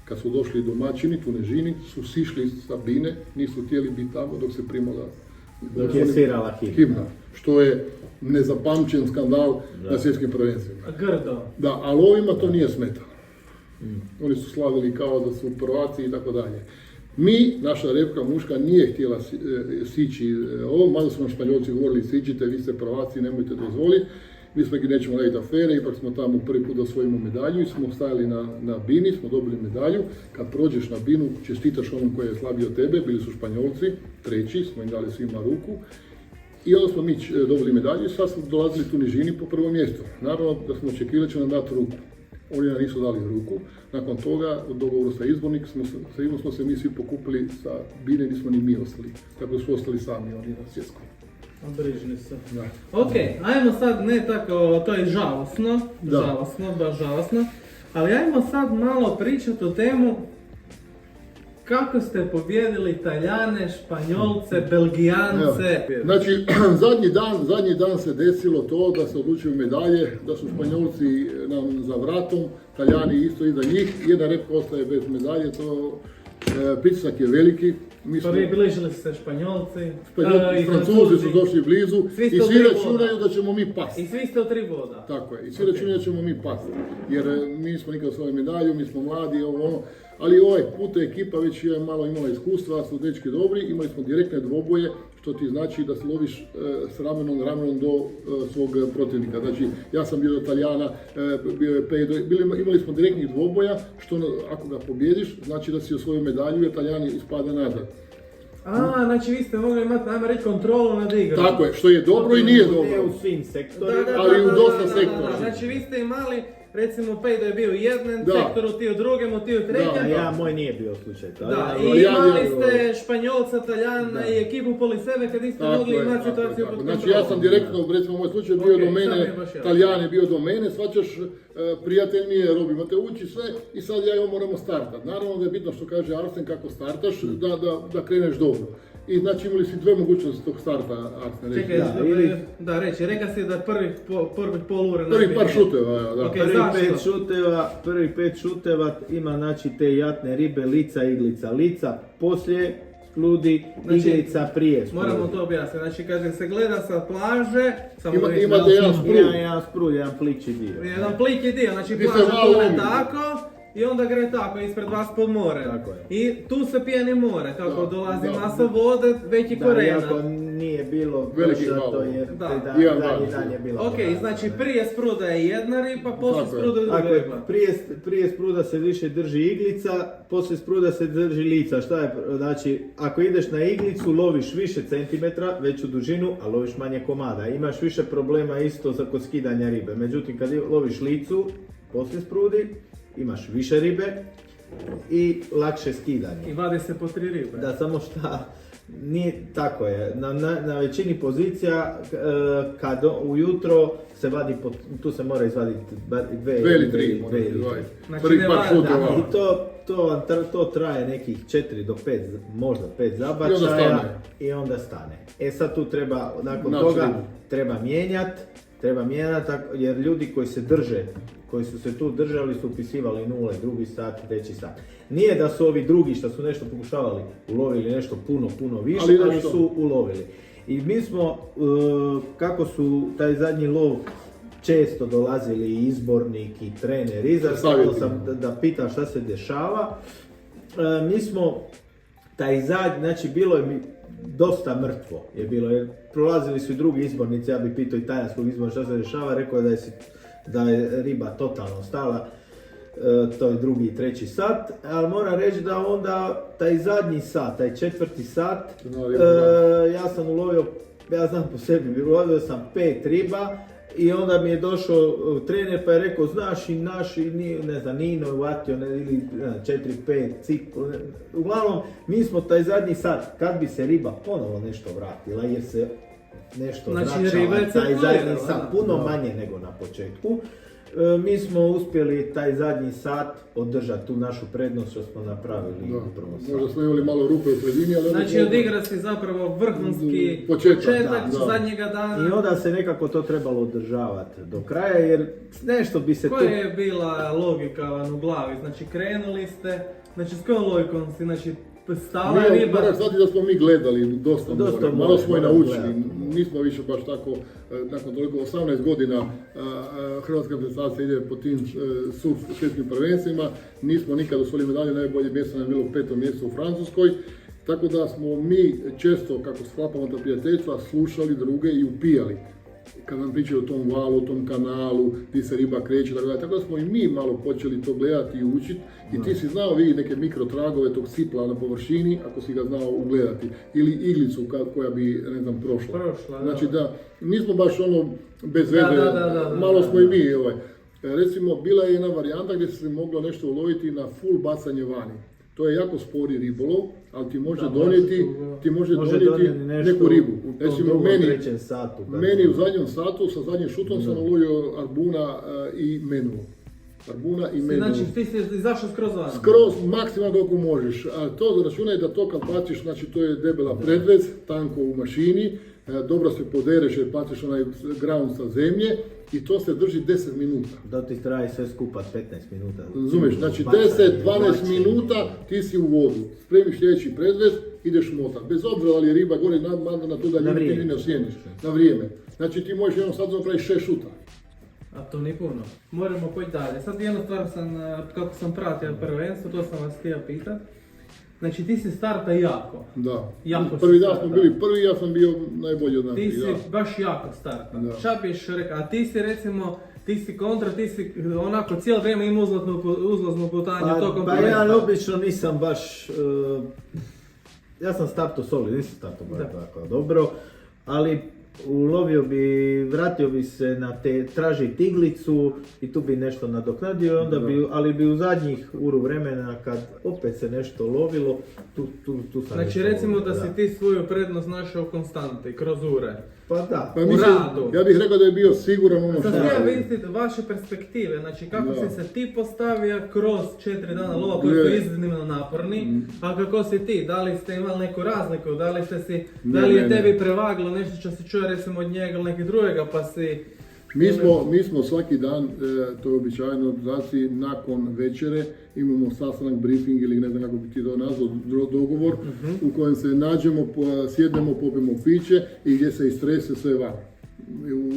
[SPEAKER 3] kad su došli domaćini, Tunežini, su sišli sa bine, nisu htjeli biti tamo dok se primala
[SPEAKER 4] dok je svirala
[SPEAKER 3] himna. Što je nezapamćen skandal na svjetskim prvenstvima.
[SPEAKER 2] Grdo.
[SPEAKER 3] Da, ali ovima to nije smetalo. Oni su slavili kao da su prvaci i tako dalje. Mi, naša repka muška, nije htjela sići ovo, mada su nam Španjolci govorili siđite, vi ste prvaci, nemojte dozvoliti. Mi smo i nećemo raditi afere, ipak smo tamo prvi put osvojimo medalju i smo stajali na bini, smo dobili medalju. Kad prođeš na binu, čestitaš onom koji je slabiji od tebe, bili su Španjolci, treći, smo im dali svima ruku. I onda smo mi dobili medalju i sad su dolazili Tunižini po prvom mjestu. Naravno da smo očekivali da će nam dati ruku. Oni nam nisu dali ruku. Nakon toga, u dogovoru sa izbornik, smo se mi svi pokupili sa bine, nismo ni mi ostali. Tako da su ostali sami oni na svjetskom.
[SPEAKER 2] Brižni se. Ok, ajmo sad, ne tako, to je žalosno, baš žalosno, ali ajmo sad malo pričati o temu kako ste pobjedili Italijane, Španjolce, Belgijance.
[SPEAKER 3] Znači, zadnji dan se desilo to da se odlučuju medalje, da su Španjolci nam za vratom, Italijani isto iza njih, jedna repka ostaje bez medalje, to pritisak je veliki Mi smo,
[SPEAKER 2] Približili su se Španjolci.
[SPEAKER 3] Španjolci,
[SPEAKER 2] i
[SPEAKER 3] Francuzi su došli blizu
[SPEAKER 2] Svi
[SPEAKER 3] i
[SPEAKER 2] ste u
[SPEAKER 3] svi
[SPEAKER 2] tri
[SPEAKER 3] računaju
[SPEAKER 2] boda.
[SPEAKER 3] da ćemo mi pasti.
[SPEAKER 2] I svi ste u 3 boda.
[SPEAKER 3] Tako je, i svi računaju da ćemo mi pasti. Jer mi nismo nikad osvojili medalju, mi smo mladi, ono. Ali ovaj put ekipa već je malo imala iskustva, su dečki dobri, imali smo direktne dvoboje, što ti znači da se loviš s ramenom do svog protivnika. Znači, ja sam bio do Talijana, bio je Pedro, imali smo direktnih dvoboja, što ako ga pobjediš, znači da si osvojio medalju, jer Talijani ispada nazad.
[SPEAKER 2] Znači vi ste mogli imati, ajmo reći, kontrolu nad igrom.
[SPEAKER 3] Tako je, što je dobro i nije
[SPEAKER 4] Ne
[SPEAKER 3] dobro.
[SPEAKER 4] u svim sektorima.
[SPEAKER 3] ali u dosta sektora.
[SPEAKER 2] Znači vi ste imali, recimo Pedro je bio u jednom
[SPEAKER 3] Da.
[SPEAKER 2] sektoru, ti u drugom, ti u trećem.
[SPEAKER 4] Ja, moj nije bio slučaj.
[SPEAKER 2] Da,
[SPEAKER 4] Ja-
[SPEAKER 2] i
[SPEAKER 3] ja-
[SPEAKER 2] imali
[SPEAKER 3] ja-
[SPEAKER 2] ste Španjolca, Talijana
[SPEAKER 3] Da.
[SPEAKER 2] i ekipu poli sebe kad niste
[SPEAKER 3] Tako
[SPEAKER 2] mogli
[SPEAKER 3] je,
[SPEAKER 2] imati
[SPEAKER 3] tako
[SPEAKER 2] situaciju
[SPEAKER 3] je,
[SPEAKER 2] pod
[SPEAKER 3] tako.
[SPEAKER 2] kontrolom.
[SPEAKER 3] Znači ja sam direktno, recimo moj slučaj bio
[SPEAKER 2] Ok,
[SPEAKER 3] do
[SPEAKER 2] sad mi je
[SPEAKER 3] mene,
[SPEAKER 2] baš jasno.
[SPEAKER 3] Talijan je bio do mene, shvaćaš, prijatelj mi je, Robi, imate uči sve i sad ja i on moramo startat. Naravno da je bitno što kaže Arsen kako startaš, da kreneš dobro. I znači imali si dve mogućnosti tog starta, Arsen. reći.
[SPEAKER 2] Čekaj, reći, reka si da prvih pol ure...
[SPEAKER 3] Prvi par šuteva, da.
[SPEAKER 2] Ok.
[SPEAKER 4] Prvih pet šuteva ima znači te jatne ribe, lica, iglica, lica, poslije sprudi,
[SPEAKER 2] Znači,
[SPEAKER 4] iglica, prije sprudi.
[SPEAKER 2] Moramo to objasniti, znači kaže se gleda sa plaže, samo
[SPEAKER 3] Ima-
[SPEAKER 2] reći,
[SPEAKER 3] imate
[SPEAKER 2] da li
[SPEAKER 3] jedan
[SPEAKER 2] smo-
[SPEAKER 3] sprud.
[SPEAKER 4] Jedan sprud, jedan plići dio.
[SPEAKER 2] jedan pliki dio, znači
[SPEAKER 3] Gdje se
[SPEAKER 2] plaža
[SPEAKER 3] val
[SPEAKER 2] tone
[SPEAKER 3] lomi.
[SPEAKER 2] tako i onda gre tako ispred vas pod more.
[SPEAKER 4] Tako je.
[SPEAKER 2] I tu se pijani more, kako
[SPEAKER 3] Da,
[SPEAKER 2] dolazi
[SPEAKER 3] da.
[SPEAKER 2] masa vode, veći
[SPEAKER 4] Da,
[SPEAKER 2] korena.
[SPEAKER 4] iako nije bilo
[SPEAKER 3] Veliki
[SPEAKER 4] baš zato
[SPEAKER 3] val.
[SPEAKER 4] jer
[SPEAKER 2] Da.
[SPEAKER 4] taj
[SPEAKER 3] Jedan
[SPEAKER 4] dan
[SPEAKER 3] val.
[SPEAKER 4] i dan je bila.
[SPEAKER 2] Ok,
[SPEAKER 4] voda.
[SPEAKER 2] znači prije spruda je jedna riba, poslije
[SPEAKER 3] Tako je.
[SPEAKER 2] spruda je druga
[SPEAKER 4] Ako je
[SPEAKER 2] riba.
[SPEAKER 4] prije spruda se više drži iglica, poslije spruda se drži lica. Šta je, znači, ako ideš na iglicu, loviš više centimetra, veću dužinu, a loviš manje komada. Imaš više problema isto kod skidanja ribe. Međutim, kad loviš licu, poslije sprudi, imaš više ribe i lakše skidanje.
[SPEAKER 2] I vadi se po 3 ribe.
[SPEAKER 4] Da, samo šta, nije, tako je, na većini pozicija kad ujutro se vadi, tu se mora izvaditi dve
[SPEAKER 3] Dve ili tri,
[SPEAKER 4] dve
[SPEAKER 3] možete
[SPEAKER 4] ili
[SPEAKER 3] izvaditi.
[SPEAKER 4] tri.
[SPEAKER 2] Znači,
[SPEAKER 3] Prvi
[SPEAKER 2] ne
[SPEAKER 3] par
[SPEAKER 2] valja,
[SPEAKER 3] šuteva.
[SPEAKER 4] I to traje nekih 4 do 5, možda 5
[SPEAKER 3] I onda
[SPEAKER 4] zabačaja
[SPEAKER 3] stane.
[SPEAKER 4] i onda stane. E sad tu treba, nakon
[SPEAKER 3] Naći
[SPEAKER 4] toga,
[SPEAKER 3] ribu.
[SPEAKER 4] treba mijenjati, jer ljudi koji se drže, koji su se tu držali su upisivali nule, drugi sat, treći sat. Nije da su ovi drugi što su nešto pokušavali ulovili nešto puno više,
[SPEAKER 3] Ali
[SPEAKER 4] ali
[SPEAKER 3] nešto.
[SPEAKER 4] su ulovili. I mi smo, kako su taj zadnji lov često dolazili i izbornik i trener, izrastao sam da pitam šta se dešava. Mi smo taj zadnji, znači bilo je dosta mrtvo je bilo, jer prolazili su i drugi izbornici, ja bih pitao i talijanskog izbornika šta se dešava, rekao je da je riba totalno stala, to je drugi i treći sat, ali moram reći da onda taj zadnji sat, taj 4. sat, ja sam ulovio, ja znam po sebi, ulovio sam 5 riba i onda mi je došao trener pa je rekao, znaš i naši, ne znam, Nino je uvatio ili 4-5 cikl, uglavnom mi smo taj zadnji sat, kad bi se riba ponovo nešto vratila jer se nešto
[SPEAKER 2] Znači, riba je
[SPEAKER 4] vraćala, taj zadnji
[SPEAKER 2] cirkulirala,
[SPEAKER 4] sat
[SPEAKER 2] da.
[SPEAKER 4] puno manje nego na početku. Mi smo uspjeli taj zadnji sat održati tu našu prednost što smo napravili u prvom satu.
[SPEAKER 3] Možda smo imali malo rupe u sredini, ali...
[SPEAKER 2] Znači odigra si zapravo vrhunski
[SPEAKER 3] Početak,
[SPEAKER 2] početak
[SPEAKER 3] da.
[SPEAKER 2] zadnjega dana.
[SPEAKER 4] I onda se nekako to trebalo održavati do kraja jer nešto bi se
[SPEAKER 2] Koja je bila logika vam u glavi? Znači krenuli ste, znači s kojom logikom si, znači stala je riba?
[SPEAKER 3] Moram shvatiti da smo mi gledali dosta more, malo smo i
[SPEAKER 4] moramo
[SPEAKER 3] naučili,
[SPEAKER 4] gledati.
[SPEAKER 3] nismo više baš tako, nakon toliko 18 godina Hrvatska reprezentacija ide po tim surf svjetskim prvenstvima, nismo nikad osvojili medalje, najbolje mjesto nam je bilo 5. mjesto u Francuskoj, tako da smo mi često, kako sklapamo ta prijateljstva, slušali druge i upijali. Kad nam pričaju o tom valu, o tom kanalu, gdje se riba kreće, tako da smo i mi malo počeli to gledati i učiti. I ti si znao vidjeti neke mikrotragove tog sipla na površini, ako si ga znao ugledati. Ili iglicu koja bi, ne znam, prošla.
[SPEAKER 2] Prošla, da.
[SPEAKER 3] Znači da, nismo baš ono bez
[SPEAKER 2] Da,
[SPEAKER 3] veze,
[SPEAKER 2] da,
[SPEAKER 3] malo smo i mi. Recimo, bila je jedna varijanta gdje se moglo nešto uloviti na full bacanje vani. To je jako spori ribolov, ali ti može donijeti neku ribu. Recimo, meni u zadnjem satu, sa zadnjim šutom sam ulovio arbuna i menu.
[SPEAKER 2] Znači ti si izašao skroz van.
[SPEAKER 3] Skroz maksimalno koliko možeš. A to računaj da to kad baciš, znači to je debela predvez, tanko u mašini, dobro se podereš jer baciš onaj ground sa zemlje i to se drži 10 minuta.
[SPEAKER 4] Da ti traje sve skupa 15 minuta.
[SPEAKER 3] Razumiješ, znači 10-12 minuta ti si u vodu, spremiš sljedeći predvez ideš motat. Bez obzira da li je riba gore na to da
[SPEAKER 4] Na vrijeme.
[SPEAKER 3] ti ne osjeniš. Na vrijeme. Znači ti možeš jednom sad napraviš 6 šuta.
[SPEAKER 2] A to ni puno. Moramo poći dalje. Sad jednu stvar kako sam pratio prvenstvo, to sam vas htio pitat. Znači ti si starta jako.
[SPEAKER 3] Da.
[SPEAKER 2] Jako
[SPEAKER 3] Prvi
[SPEAKER 2] si
[SPEAKER 3] dan smo
[SPEAKER 2] starta.
[SPEAKER 3] bili prvi, ja sam bio najbolji od nas.
[SPEAKER 2] Ti si
[SPEAKER 3] da.
[SPEAKER 2] baš jako starta.
[SPEAKER 3] Da.
[SPEAKER 2] Šta biš rekao, a ti si recimo, ti si kontra, ti si onako cijelo vrijeme ima uzlaznu putanju tokom
[SPEAKER 4] Pa ja
[SPEAKER 2] prvenstva.
[SPEAKER 4] obično nisam baš, ja sam starto soli, nisam starto baš
[SPEAKER 2] Da.
[SPEAKER 4] tako dobro, ali vratio bi se na tražit iglicu i tu bi nešto nadoknadio, onda ali bi u zadnjih uru vremena kad opet se nešto lovilo, tu sam
[SPEAKER 2] Znači
[SPEAKER 4] nešto
[SPEAKER 2] recimo
[SPEAKER 4] lovio,
[SPEAKER 2] da si ti svoju prednost našao u konstanti, kroz ure.
[SPEAKER 4] Pa da.
[SPEAKER 3] Pa
[SPEAKER 2] U
[SPEAKER 3] mislim,
[SPEAKER 2] radu.
[SPEAKER 3] ja bih rekao da je bio siguran ono
[SPEAKER 2] Sad
[SPEAKER 3] što
[SPEAKER 2] ja
[SPEAKER 3] radi.
[SPEAKER 2] vidite vaše perspektive, znači kako
[SPEAKER 3] Da.
[SPEAKER 2] si se ti postavio kroz 4 dana lova koji su
[SPEAKER 3] Je.
[SPEAKER 2] iznimno naporni, a kako si ti, da li ste imali neku razliku, da li ste si,
[SPEAKER 3] Ne,
[SPEAKER 2] da li je
[SPEAKER 3] ne,
[SPEAKER 2] tebi
[SPEAKER 3] ne.
[SPEAKER 2] prevaglo nešto što si čuo recimo od njega ili nekih drugega pa si...
[SPEAKER 3] Mi smo svaki dan, to je običajno, znači nakon večere imamo sastanak, briefing ili ne znam kako bi ti to nazvao, dogovor u kojem se nađemo, sjednemo, popijemo piće i gdje se istrese sve van.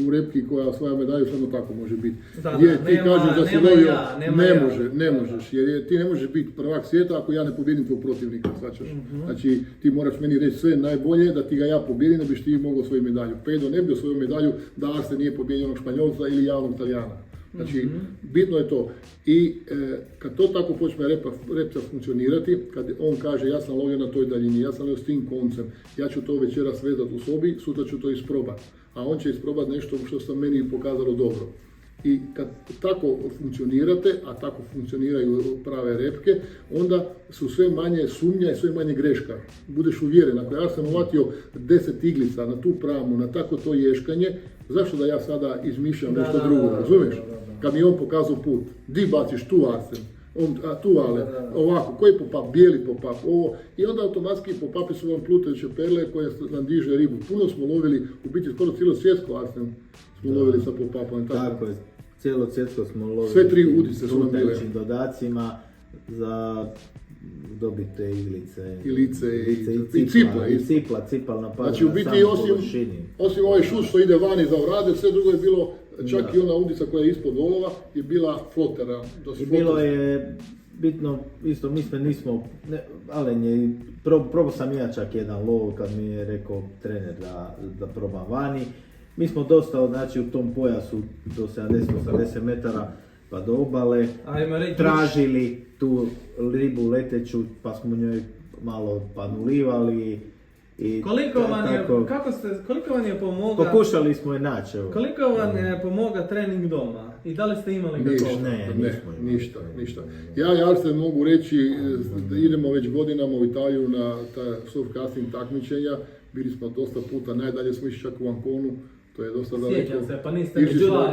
[SPEAKER 3] U repki koja osvaja medalju samo tako može biti.
[SPEAKER 2] Da,
[SPEAKER 3] Gdje
[SPEAKER 2] da,
[SPEAKER 3] ti
[SPEAKER 2] nema-
[SPEAKER 3] kažeš da si
[SPEAKER 2] nema
[SPEAKER 3] lovio,
[SPEAKER 2] ja, nema
[SPEAKER 3] ne
[SPEAKER 2] ja.
[SPEAKER 3] može, ne možeš, jer ti ne možeš biti prvak svijeta ako ja ne pobjedim tvog protivnika, shvaćaš? Znači ti moraš meni reći sve najbolje da ti ga ja pobjedim da biš ti mogao svoju medalju. Pedo ne bi svoju medalju da Arsen nije pobjedio onog Španjolca ili ja onog Talijana. Znači, bitno je to. I kad to tako počne repca funkcionirati, kad on kaže ja sam lovio na toj daljini, ja sam lovio s tim koncem, ja ću to večeras vezati u sobi, sutra ću to isprobati. A on će isprobati nešto što sam meni pokazalo dobro. I kad tako funkcionirate, a tako funkcioniraju prave repke, onda su sve manje sumnja i sve manje greška. Budeš uvjeren, ako ja sam uvatio 10 iglica na tu pramu, na tako to ješkanje, zašto da ja sada izmišljam
[SPEAKER 2] Da,
[SPEAKER 3] nešto
[SPEAKER 2] da,
[SPEAKER 3] drugo,
[SPEAKER 2] da,
[SPEAKER 3] razumiješ?
[SPEAKER 2] da.
[SPEAKER 3] Kad mi je on pokazao put, di baciš tu Arsen, tu ale, ovako, koji popap, bijeli popap, ovo, i onda automatski popapi su vam plutajuće perle koje nam diže ribu. Puno smo lovili, u biti skoro cijelo svjetsko Arsen smo lovili sa popapom.
[SPEAKER 4] Tako je, cijelo svjetsko smo lovili.
[SPEAKER 3] Sve 3 udice su nam bile.
[SPEAKER 4] plutajućim dodacima za dobite iglice.
[SPEAKER 3] Iglice
[SPEAKER 4] i
[SPEAKER 3] i ciple.
[SPEAKER 4] I cipal na
[SPEAKER 3] Znači u biti osim ovaj šut što ide vani za orade, sve drugo je bilo, čak i ona udica koja je ispod volova je bila flotera.
[SPEAKER 4] I bilo je bitno, isto mi smo nismo, Alen je, probao sam ja čak jedan lov kad mi je rekao trener da probam vani. Mi smo dosta, znači u tom pojasu do 70-80 metara pa do obale,
[SPEAKER 2] Ajmo reći,
[SPEAKER 4] tražili tu ribu leteću pa smo njoj malo panulivali. I
[SPEAKER 2] koliko vam je,
[SPEAKER 4] tako,
[SPEAKER 2] koliko vam je pomoga...
[SPEAKER 4] pokušali smo je naći. Evo.
[SPEAKER 2] Koliko vam je pomoga trening doma? I da li ste imali ga toga?
[SPEAKER 3] Ništa. Ja i Arsen mogu reći da idemo već godinama u Italiju na ta surfcasting takmičenja. Bili smo dosta puta, najdalje smo išli čak u Anconu, to je dosta daleko.
[SPEAKER 2] Sjećam se, pa niste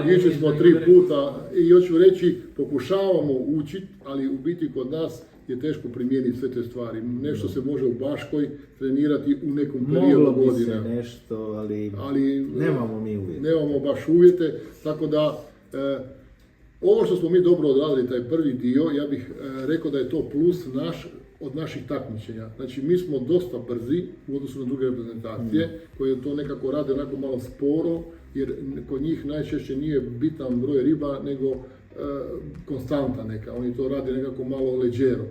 [SPEAKER 3] Išli smo 3 puta i hoću reći, pokušavamo učiti, ali u biti kod nas je teško primijeniti sve te stvari. Nešto se može u Baškoj trenirati u nekom periodu
[SPEAKER 4] Moglo bi
[SPEAKER 3] godina.
[SPEAKER 4] se nešto,
[SPEAKER 3] Ali
[SPEAKER 4] nemamo mi uvijete.
[SPEAKER 3] Nemamo baš uvjete, tako da ovo što smo mi dobro odradili, taj prvi dio, ja bih rekao da je to plus od naših takmičenja. Znači mi smo dosta brzi u odnosu na druge reprezentacije koje to nekako rade onako malo sporo, jer kod njih najčešće nije bitan broj riba nego konstanta neka, oni to rade nekako malo leđero.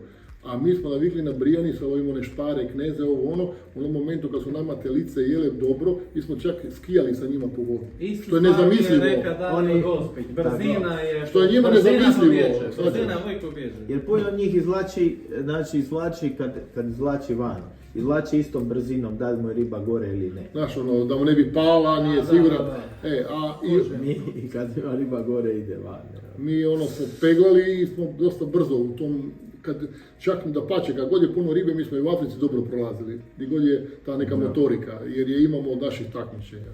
[SPEAKER 3] A mi smo navikli na brijani, sa ovim one špare, kneze, ovo ono, u onom momentu kad su nama telice jele dobro, mi smo čak skijali sa njima po vodu.
[SPEAKER 2] Što je nezamislivo.
[SPEAKER 4] Oni-
[SPEAKER 2] Gospić, brzina je...
[SPEAKER 3] Što je njima
[SPEAKER 2] brzina
[SPEAKER 3] nezamislivo,
[SPEAKER 2] pobjeđuje,
[SPEAKER 3] shvaćaš?
[SPEAKER 2] brzina uvijek pobjeđuje.
[SPEAKER 4] Jer puno njih izvlači kad izvlači van. Izvlači istom brzinom, da li mu je riba gore ili ne.
[SPEAKER 3] Znaš, ono, da mu ne bi pala, nije
[SPEAKER 2] Da,
[SPEAKER 3] siguran.
[SPEAKER 2] da.
[SPEAKER 4] Mi kad ima riba gore ide van.
[SPEAKER 3] Mi ono smo peglali i smo dosta brzo u tom, čak da pače, kad god je puno ribe, mi smo i u Africi dobro prolazili. Gdje god je ta neka motorika, jer je imamo od naših takmičenja.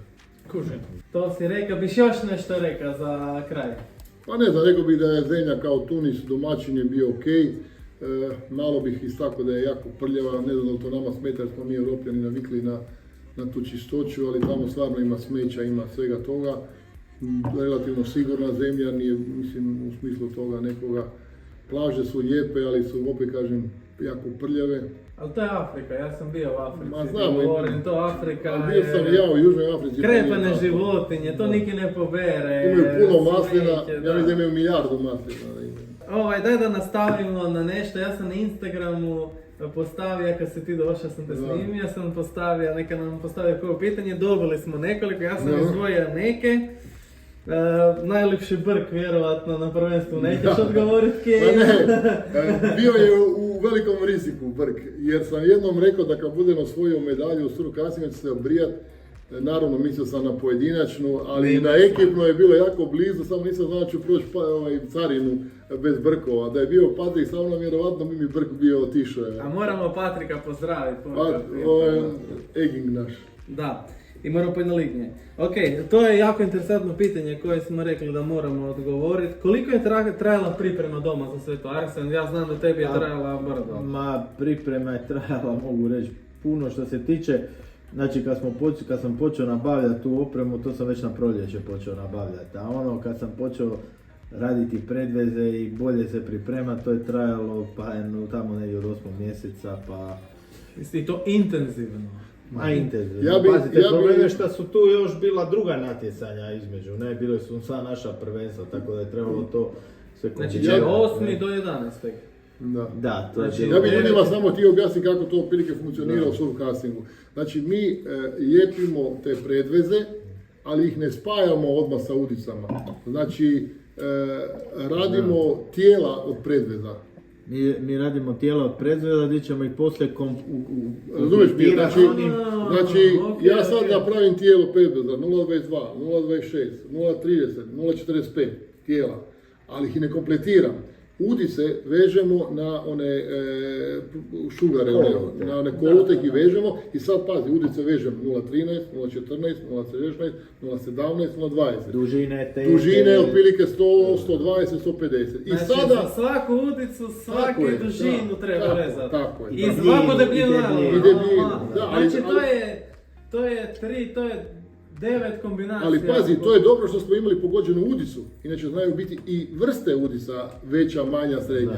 [SPEAKER 2] Kužim. To si rekao, biš još nešto rekao za kraj.
[SPEAKER 3] Pa ne znam, rekao bih da je zemlja kao Tunis, domaćin je bio ok. Malo bih istakao da je jako prljava, ne znam da li to nama smeta jer smo mi Europljani navikli na tu čistoću, ali tamo stvarno ima smeća, ima svega toga. Relativno sigurna zemlja, nije, mislim, u smislu toga nekoga. Plaže su lijepe, ali su, opet kažem, jako prljave.
[SPEAKER 2] Ali to je Afrika, ja sam bio u Africi.
[SPEAKER 3] Ma znam,
[SPEAKER 2] govorim, to Afrika
[SPEAKER 3] ali bio sam ja u Južnoj Africi.
[SPEAKER 2] krepane životinje, to niki ne pobere.
[SPEAKER 3] Imaju puno maslina,
[SPEAKER 2] smeće,
[SPEAKER 3] ja mislim da imaju milijardu maslina.
[SPEAKER 2] Daj da nastavimo na nešto, ja sam na Instagramu postavio, kad si ti došao sam te snimio, sam postavio, neka nam postavio koje pitanje, dobili smo nekoliko, ja sam izdvojio neke. Najljepši brk, vjerovatno, na prvenstvu nećeš odgovoriti,
[SPEAKER 3] Pa ne, bio je u velikom riziku brk, jer sam jednom rekao da kad budem osvojio medalju u surfkasingu ću se obrijati. Naravno, mislio sam na pojedinačnu, ali na ekipno je bilo jako blizu, samo nisam znao da ću proći carinu bez brkova. Da je bio Patrik sa mnom, vjerovatno bi mi brk bio otišao.
[SPEAKER 2] A moramo Patrika pozdraviti.
[SPEAKER 3] Egging naš.
[SPEAKER 2] Da, i moramo pojeti na lignje. Ok, to je jako interesantno pitanje koje smo rekli da moramo odgovoriti. Koliko je trajala priprema doma za sve to, Arsen? Ja znam da tebi je trajala brdo.
[SPEAKER 4] Ma, priprema je trajala, mogu reći, puno što se tiče. Znači kad sam počeo nabavljati tu opremu, to sam već na proljeće počeo nabavljati, a ono kad sam počeo raditi predveze i bolje se pripremati, to je trajalo pa tamo negdje od 8. mjeseca, pa...
[SPEAKER 2] I to intenzivno.
[SPEAKER 4] Ma intenzivno, pazite, problem je što su tu još bila druga natjecanja između, ne, bile su sva naša prvenstva, tako da je trebalo to sve
[SPEAKER 2] kombinirati. Znači 8. do 11.
[SPEAKER 3] Da,
[SPEAKER 4] to
[SPEAKER 3] znači, ja bih ljudima samo htio objasniti kako to otprilike funkcionira u surfcastingu. Znači mi lijepimo te predveze, ali ih ne spajamo odmah sa udicama. Znači radimo tijela od predveza.
[SPEAKER 4] Mi radimo tijela od predveza, gdje ćemo ih poslije
[SPEAKER 3] Razumiješ mi, znači ja sad napravim tijelo predveza 0.22, 0.26, 0.30, 0.45 tijela, ali ih ne kompletiram. Udice vežemo na one šugare, na one kolute ih vežemo i sad pazi, udice vežemo 0.13, 0.14, 0.16, 0.17, 0.20. Dužine otprilike 100, 120, 150. I
[SPEAKER 2] znači
[SPEAKER 3] sada,
[SPEAKER 2] za svaku udicu, svaku dužinu treba vezati.
[SPEAKER 3] Tako je.
[SPEAKER 2] I svaku debljinu. Znači to je 9 kombinacija.
[SPEAKER 3] Ali pazi, to je dobro što smo imali pogođenu udicu, inače znaju biti i vrste udisa, veća, manja, srednja.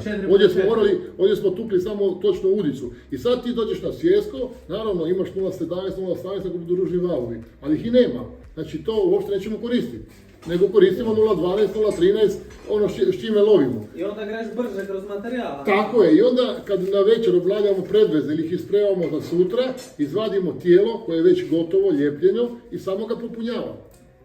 [SPEAKER 3] Ovdje smo tukli samo točno udicu. I sad ti dođeš na svjesko, naravno imaš 0.17, 0.18 ako budu ružni valovi, ali ih i nema. Znači to uopšte nećemo koristiti. Nego koristimo 0.12, 0.13, ono s čime lovimo.
[SPEAKER 2] I onda greš brže kroz materijala.
[SPEAKER 3] Tako je, i onda kad na večer oblavljamo predveze ili ih ispremamo za sutra, izvadimo tijelo koje je već gotovo, lijepljeno i samo ga popunjavamo.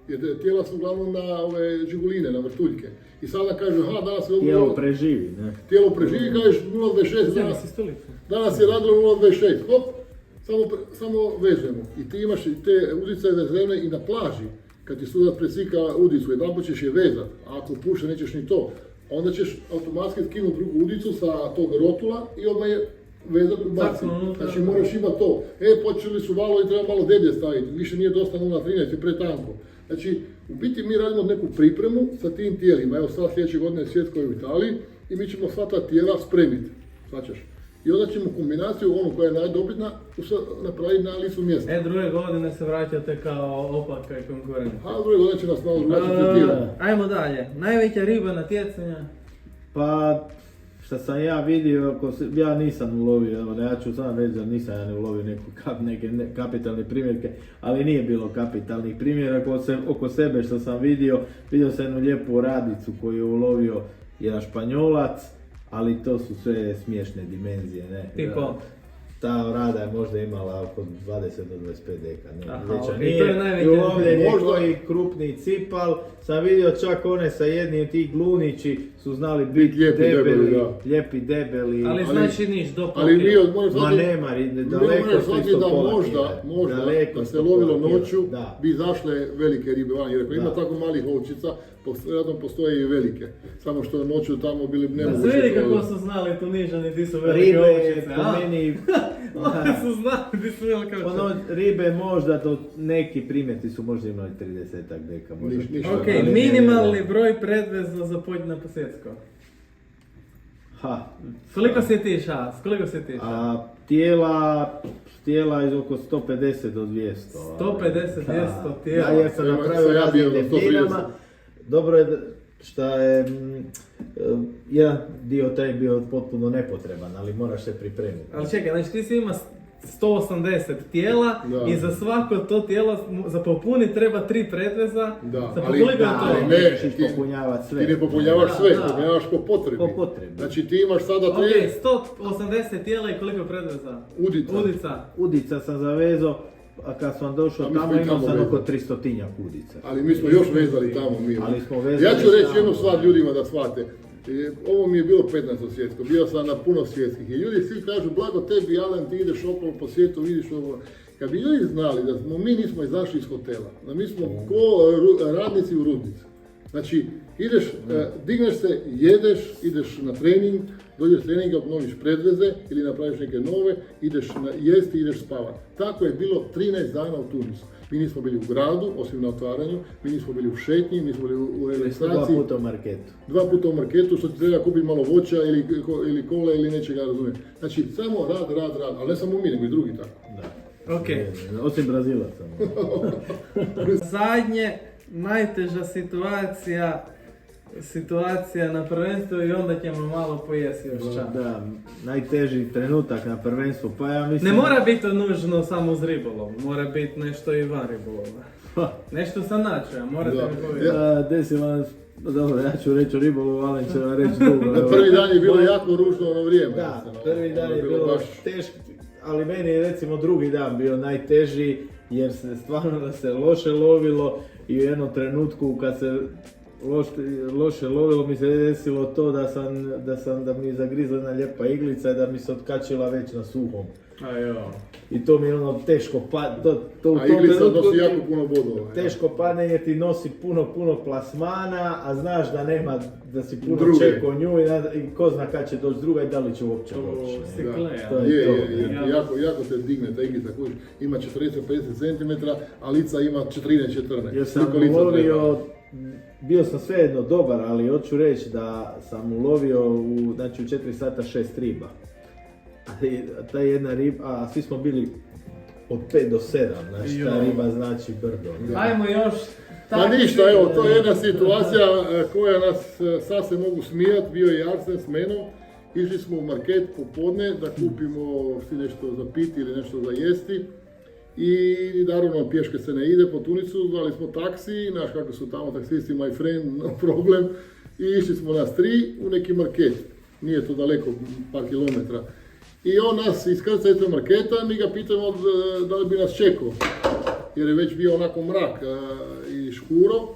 [SPEAKER 3] Jer tijela su uglavnom na ove žiguline, na vrtuljke. I sada kažu, danas je
[SPEAKER 4] tijelo preživi, ne?
[SPEAKER 3] Tijelo preživi, kažeš 0.26, danas je radilo 0.26, hop, samo vežemo. I ti imaš te udice vezene i na plaži. Kad ti sudac presika udicu, jedan ćeš je vezat, a ako puše nećeš ni to, onda ćeš automatski skinuti drugu udicu sa tog rotula i odmah je vezat u baci. Znači moraš imati to. Počeli su valovi, treba malo deblje staviti, više nije dosta 0.13, je pretanko. Znači, u biti mi radimo neku pripremu sa tim tijelima. Evo sad sljedeće godine je svjetsko u Italiji i mi ćemo sva ta tijela spremiti. Značaš? I onda ćemo kombinaciju, onu koja je najdobitna, napraviti na licu mjesta.
[SPEAKER 2] Druge godine se vraćate kao opatka i konkurent.
[SPEAKER 3] Druge godine će nas malo drugačije tretirati.
[SPEAKER 2] Ajmo dalje. Najveća riba natjecanja?
[SPEAKER 4] Pa, što sam ja vidio, ja nisam ulovio, evo, ja ću sam reći da nisam ja ne ulovio neke kapitalne primjerke, ali nije bilo kapitalnih primjeraka oko sebe što sam vidio sam jednu lijepu radicu koju je ulovio jedan Španjolac, ali to su sve smiješne dimenzije, ne?
[SPEAKER 2] Tipo?
[SPEAKER 4] Ta rada je možda imala oko 20 do 25 deka, ne?
[SPEAKER 2] Aha,
[SPEAKER 4] nije ulovljen je koji krupni cipal, sam vidio čak one sa jednim tih glunići su znali biti lijepi, debeli.
[SPEAKER 2] Ali znači niš, do pol
[SPEAKER 3] ali
[SPEAKER 4] ma nema, daleko su isto pola
[SPEAKER 3] možda, da se lovilo noću, bi izašle velike ribe van, jer ako ima tako malih ovčica, vjerojatno postoje i velike. Samo što noću tamo bili nemoguće.
[SPEAKER 2] Da se vidi kako su znali Tunižani, ti su velike ovčice,
[SPEAKER 4] a? Oni
[SPEAKER 2] su znali, ti su velike ovčice.
[SPEAKER 4] Ribe možda, neki primjeti su možda imali 30-ak deka.
[SPEAKER 2] Ok, minimalni broj predveza za pođi na posjetsko. Koliko si ti šas?
[SPEAKER 4] Tijela iz oko 150 do 200.
[SPEAKER 2] 150, 200 tijela.
[SPEAKER 4] Ja sam napravio raznim definama. Dobro je što je jedan dio taj je bio potpuno nepotreban, ali moraš se pripremiti.
[SPEAKER 2] Ali čekaj, znači ti si ima 180 tijela
[SPEAKER 3] Da.
[SPEAKER 2] i za svako to tijelo za popuniti treba 3 predveza.
[SPEAKER 3] Da,
[SPEAKER 2] Za
[SPEAKER 3] ali-
[SPEAKER 2] koliko je
[SPEAKER 4] Da,
[SPEAKER 2] to?
[SPEAKER 4] ali
[SPEAKER 3] Ne,
[SPEAKER 4] nećeš
[SPEAKER 3] ti-
[SPEAKER 4] popunjavati sve.
[SPEAKER 3] Ti ne popunjavaš
[SPEAKER 2] Da,
[SPEAKER 3] sve,
[SPEAKER 2] da.
[SPEAKER 3] popunjavaš po potrebi.
[SPEAKER 4] Po potrebi.
[SPEAKER 3] Znači ti imaš sada
[SPEAKER 2] Ok,
[SPEAKER 3] tri
[SPEAKER 2] 180 tijela i koliko predveza?
[SPEAKER 3] udica.
[SPEAKER 2] Udica.
[SPEAKER 4] Udica sam zavezao, a kad sam došao
[SPEAKER 3] A mi smo
[SPEAKER 4] tamo
[SPEAKER 3] i
[SPEAKER 4] imao
[SPEAKER 3] tamo
[SPEAKER 4] sam oko
[SPEAKER 3] vezali.
[SPEAKER 4] 300-tinjak udica.
[SPEAKER 3] Ali mi smo još vezali tamo mi.
[SPEAKER 4] Ali smo vezali
[SPEAKER 3] Ja ću reći
[SPEAKER 4] tamo.
[SPEAKER 3] jednu stvar ljudima da shvate. Ovo mi je bilo 15. svjetsko, bio sam na puno svjetskih i ljudi svi kažu blago tebi Alen, ti ideš okolo po svijetu, vidiš ovo. Kad bi ljudi znali da smo mi nismo izašli iz hotela, da mi smo ko radnici u rudnici. Znači, ideš, digneš se, jedeš, ideš na trening, dođeš s treninga, obnoviš predveze ili napraviš neke nove, ideš jesti, ideš spavati. Tako je bilo 13 dana u Tunisu. Mi nismo bili u gradu, osim na otvaranju, mi nismo bili u šetnji, mi nismo bili u
[SPEAKER 4] Bili smo 2
[SPEAKER 3] registraciji.
[SPEAKER 4] puta u marketu.
[SPEAKER 3] 2 puta u marketu, što ti treba kupiti malo voća ili kola ili nečega, razumijem. Znači, samo rad, ali ne samo mi, nego i drugi tako.
[SPEAKER 4] Da.
[SPEAKER 2] Ok.
[SPEAKER 4] Osim Brazilaca.
[SPEAKER 2] Zadnje, najteža situacija na prvenstvu i onda ćemo malo pojesti još čas.
[SPEAKER 4] Da, najteži trenutak na prvenstvu, pa ja mislim...
[SPEAKER 2] Ne mora biti to nužno samo uz ribolov, mora biti nešto i van ribolova. Nešto sam načeo, morate
[SPEAKER 3] Da.
[SPEAKER 2] mi povedati.
[SPEAKER 4] Desilo nam, dobro, ja ću reći o ribolovu, Alen će vam reći drugo. evo.
[SPEAKER 3] Prvi dan je bilo jako ružno ono vrijeme.
[SPEAKER 4] Da,
[SPEAKER 3] mislim,
[SPEAKER 4] prvi dan je bilo
[SPEAKER 3] baš...
[SPEAKER 4] teško, ali meni je recimo drugi dan bio najteži jer se stvarno da se loše lovilo i u jednom trenutku kad se loše lovilo mi se desilo to da mi je zagrizla jedna lijepa iglica i da mi se otkačila već na suhom. I to mi je ono teško
[SPEAKER 3] A iglica nosi jako puno bodova.
[SPEAKER 4] teško padne jer ti nosi puno plasmana, a znaš da nema, da si puno
[SPEAKER 3] Druge.
[SPEAKER 4] čekao nju i ko zna kad će doći druga i da li će uopće doći. ne.
[SPEAKER 2] Sikleja.
[SPEAKER 4] To je
[SPEAKER 3] Je, jako se digne ta iglica, kužiš, ima 40-50 cm, a lica ima 13-14.
[SPEAKER 4] Jer sam
[SPEAKER 3] Koliko lica
[SPEAKER 4] ulovio,
[SPEAKER 3] treba?
[SPEAKER 4] bio sam svejedno dobar, ali hoću reći da sam ulovio u 4 sata 6 riba. Ali ta jedna riba, a svi smo bili od 5 do 7, znači ta riba znači brdo. ne.
[SPEAKER 2] Ajmo još.
[SPEAKER 3] Pa ništa, evo, to je jedna situacija koja nas sad se mogu smijat, bio je Arsen s menom, išli smo u market popodne da kupimo si nešto za piti ili nešto za jesti i naravno pješke se ne ide po Tunisu, zvali smo taksi, znaš kako su tamo taksisti, my friend, no problem, i išli smo nas 3 u neki market, nije to daleko, par kilometra. I on nas iskrca iz marketa, mi ga pitamo da li bi nas čekao, jer je već bio onako mrak i škuro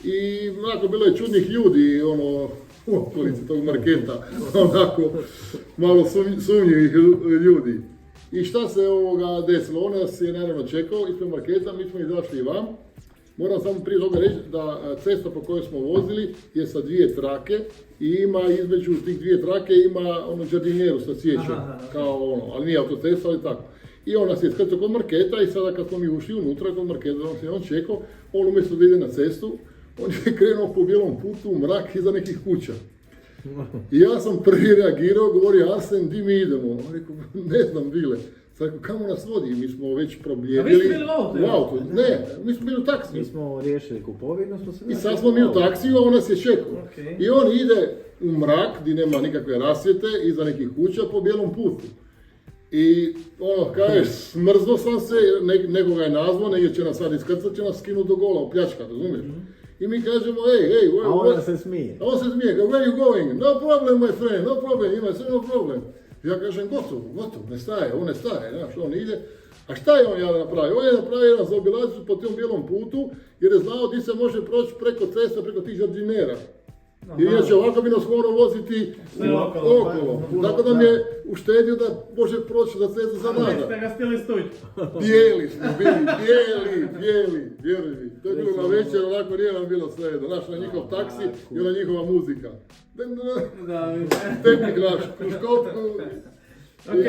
[SPEAKER 3] i onako bilo je čudnih ljudi ono, u okolici tog marketa, onako malo sumnjivih ljudi. I šta se desilo? On nas je naravno čekao ispred marketa, mi smo izašli van. Moram samo prije toga reći da cesta po kojoj smo vozili je sa 2 trake i ima između tih 2 trake ima ono đardinjeru sa cvijećem, kao ono, ali nije autocesta, ali tako. I on nas je iskrcao kod marketa i sada kad smo mi ušli unutra kod marketa, on čekao, on umjesto da ide na cestu, on je krenuo po bijelom putu u mrak iza nekih kuća. I ja sam prvi reagirao, govorio Arsen, di mi idemo? On rekao, ne znam bile. Sad rekao, kamo nas vodi? Mi smo već probljedili.
[SPEAKER 2] A vi ste bili u autu?
[SPEAKER 3] U autu. Ne, mi smo bili u taksiju.
[SPEAKER 4] Mi smo riješili kupovinu, smo se...
[SPEAKER 3] I sad smo mi u taksiju, a on nas je čekao.
[SPEAKER 2] Okay.
[SPEAKER 3] I on ide u mrak, gdje nema nikakve rasvjete, iza nekih kuća po bijelom putu. I ono, kažeš, smrzno sam se, nekoga je nazvao, negdje će nas sad iskrcat, će nas skinuti do gola, opljačkat, razumiješ? I mi kažemo, hey,
[SPEAKER 4] A on se smije.
[SPEAKER 3] A on se smije, where are you going? No problem, my friend, no problem, ima sve no problem. Ja kažem, gotovo, ne staje, on ne staje, znaš, on ide. A šta je on ja napravio? On je napravio jedan zaobilaznicu po tom bijelom putu, jer je znao di se može proći preko cesta, preko tih žardinera. I inače ovako bi nas morao voziti okolo. Tako da mi je uštedio da može proći za cestu za nada.
[SPEAKER 2] Ste ga stili stuć.
[SPEAKER 3] Bijeli smo bili, bijeli, vjeruj mi. To je bilo na večer, onako nije nam bilo sve jedno. Znaš, na njihov taksi i ona njihova muzika. Tepnik naš, kruškotku.
[SPEAKER 2] Ok,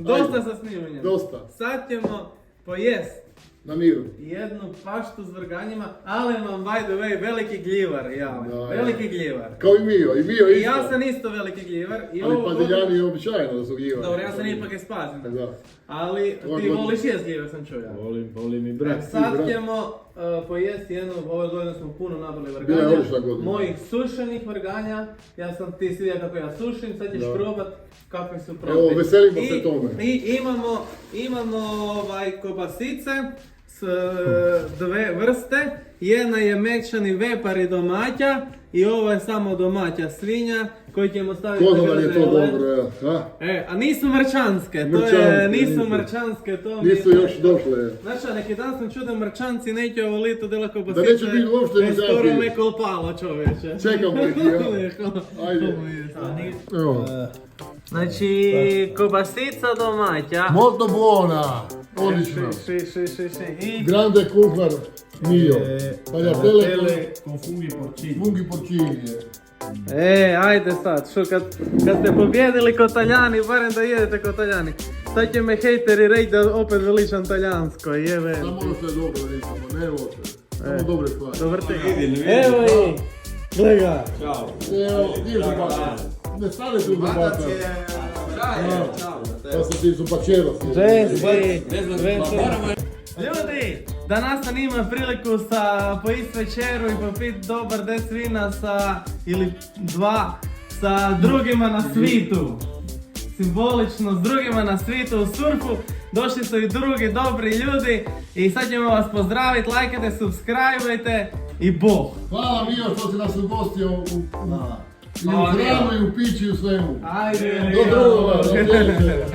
[SPEAKER 2] dosta sa snimanjem.
[SPEAKER 3] Dosta.
[SPEAKER 2] Sad ćemo pojest.
[SPEAKER 3] Na miru.
[SPEAKER 2] jednu paštu s vrganjima, ali vam by the way veliki gljivar, ja,
[SPEAKER 3] Da,
[SPEAKER 2] veliki gljivar.
[SPEAKER 3] Kao i Mio isto.
[SPEAKER 2] I ja sam isto veliki gljivar. I
[SPEAKER 3] Ali
[SPEAKER 2] ovo-
[SPEAKER 3] Padiljani je običajno da su gljivari.
[SPEAKER 2] Dobro, ja sam ipak je spazim.
[SPEAKER 3] Da.
[SPEAKER 2] Ali
[SPEAKER 3] Ovo
[SPEAKER 2] ti
[SPEAKER 3] god-
[SPEAKER 2] voliš jest gljive, sam čuo ja.
[SPEAKER 4] Volim i brat.
[SPEAKER 2] Sad
[SPEAKER 3] brat.
[SPEAKER 2] ćemo pojesti jednu, ove godine smo puno nabili
[SPEAKER 3] Bila je
[SPEAKER 2] vrganja,
[SPEAKER 3] odlična godina.
[SPEAKER 2] mojih sušenih vrganja, ti si vidio kako ja sušim, sad ćeš
[SPEAKER 3] Da.
[SPEAKER 2] probat kakvi su
[SPEAKER 3] Evo,
[SPEAKER 2] probati.
[SPEAKER 3] veselimo se tome.
[SPEAKER 2] I imamo kobasice s dve vrste, jedna je mekšani vepar i domaća i ovo je samo domaća svinja koju ćemo staviti
[SPEAKER 3] Ko
[SPEAKER 2] na
[SPEAKER 3] zna da je to
[SPEAKER 2] grzne
[SPEAKER 3] dobro,
[SPEAKER 2] led.
[SPEAKER 3] ja.
[SPEAKER 2] A nisu mrčanske, to je,
[SPEAKER 3] Mrčanske,
[SPEAKER 2] nisu
[SPEAKER 3] nisu.
[SPEAKER 2] mrčanske, to mi
[SPEAKER 3] Nisu
[SPEAKER 2] je-
[SPEAKER 3] još došle.
[SPEAKER 2] Znaš, neki dan sam čuo da mrčanci neće ovo lito dela kobasice.
[SPEAKER 3] Da neće biti uopšte
[SPEAKER 2] skoro
[SPEAKER 3] mrčanci.
[SPEAKER 2] me kolpalo, čovječe.
[SPEAKER 3] Čekamo ih, ja. Ajde. Evo.
[SPEAKER 2] Znači, kobasica domaća.
[SPEAKER 3] Molto buona. Odlično.
[SPEAKER 2] I
[SPEAKER 3] Grande kuhar Mio. Tagliatelle
[SPEAKER 4] con funghi porcini.
[SPEAKER 3] funghi porcini.
[SPEAKER 2] ajde sad, kad ste pobjedili kod Taljani, barem da jedete kod Taljani. Sad će me hejteri reći da opet veličam talijansko, jebe.
[SPEAKER 3] Samo ono što je dobro, recimo, ne loše. Samo dobre stvari.
[SPEAKER 2] Dobar te. Evo i, gledaj.
[SPEAKER 3] Evo, ti su bačer. Ne stane tu za bačer. Ja sam ti su bačero.
[SPEAKER 2] Ljudi, danas sam imao priliku pojist večeru i popit dobar des vina ili dva sa drugima na svitu. Simbolično s drugima na svitu u surfu. Došli su i drugi dobri ljudi i sad ćemo vas pozdraviti, lajkajte, subscribeajte i Bog.
[SPEAKER 3] Hvala Mio što si nas ugostio i u
[SPEAKER 2] Hvala,
[SPEAKER 3] hranu i u pići i u svemu.
[SPEAKER 2] Ajde,
[SPEAKER 3] Do drugoga, do sljedećega.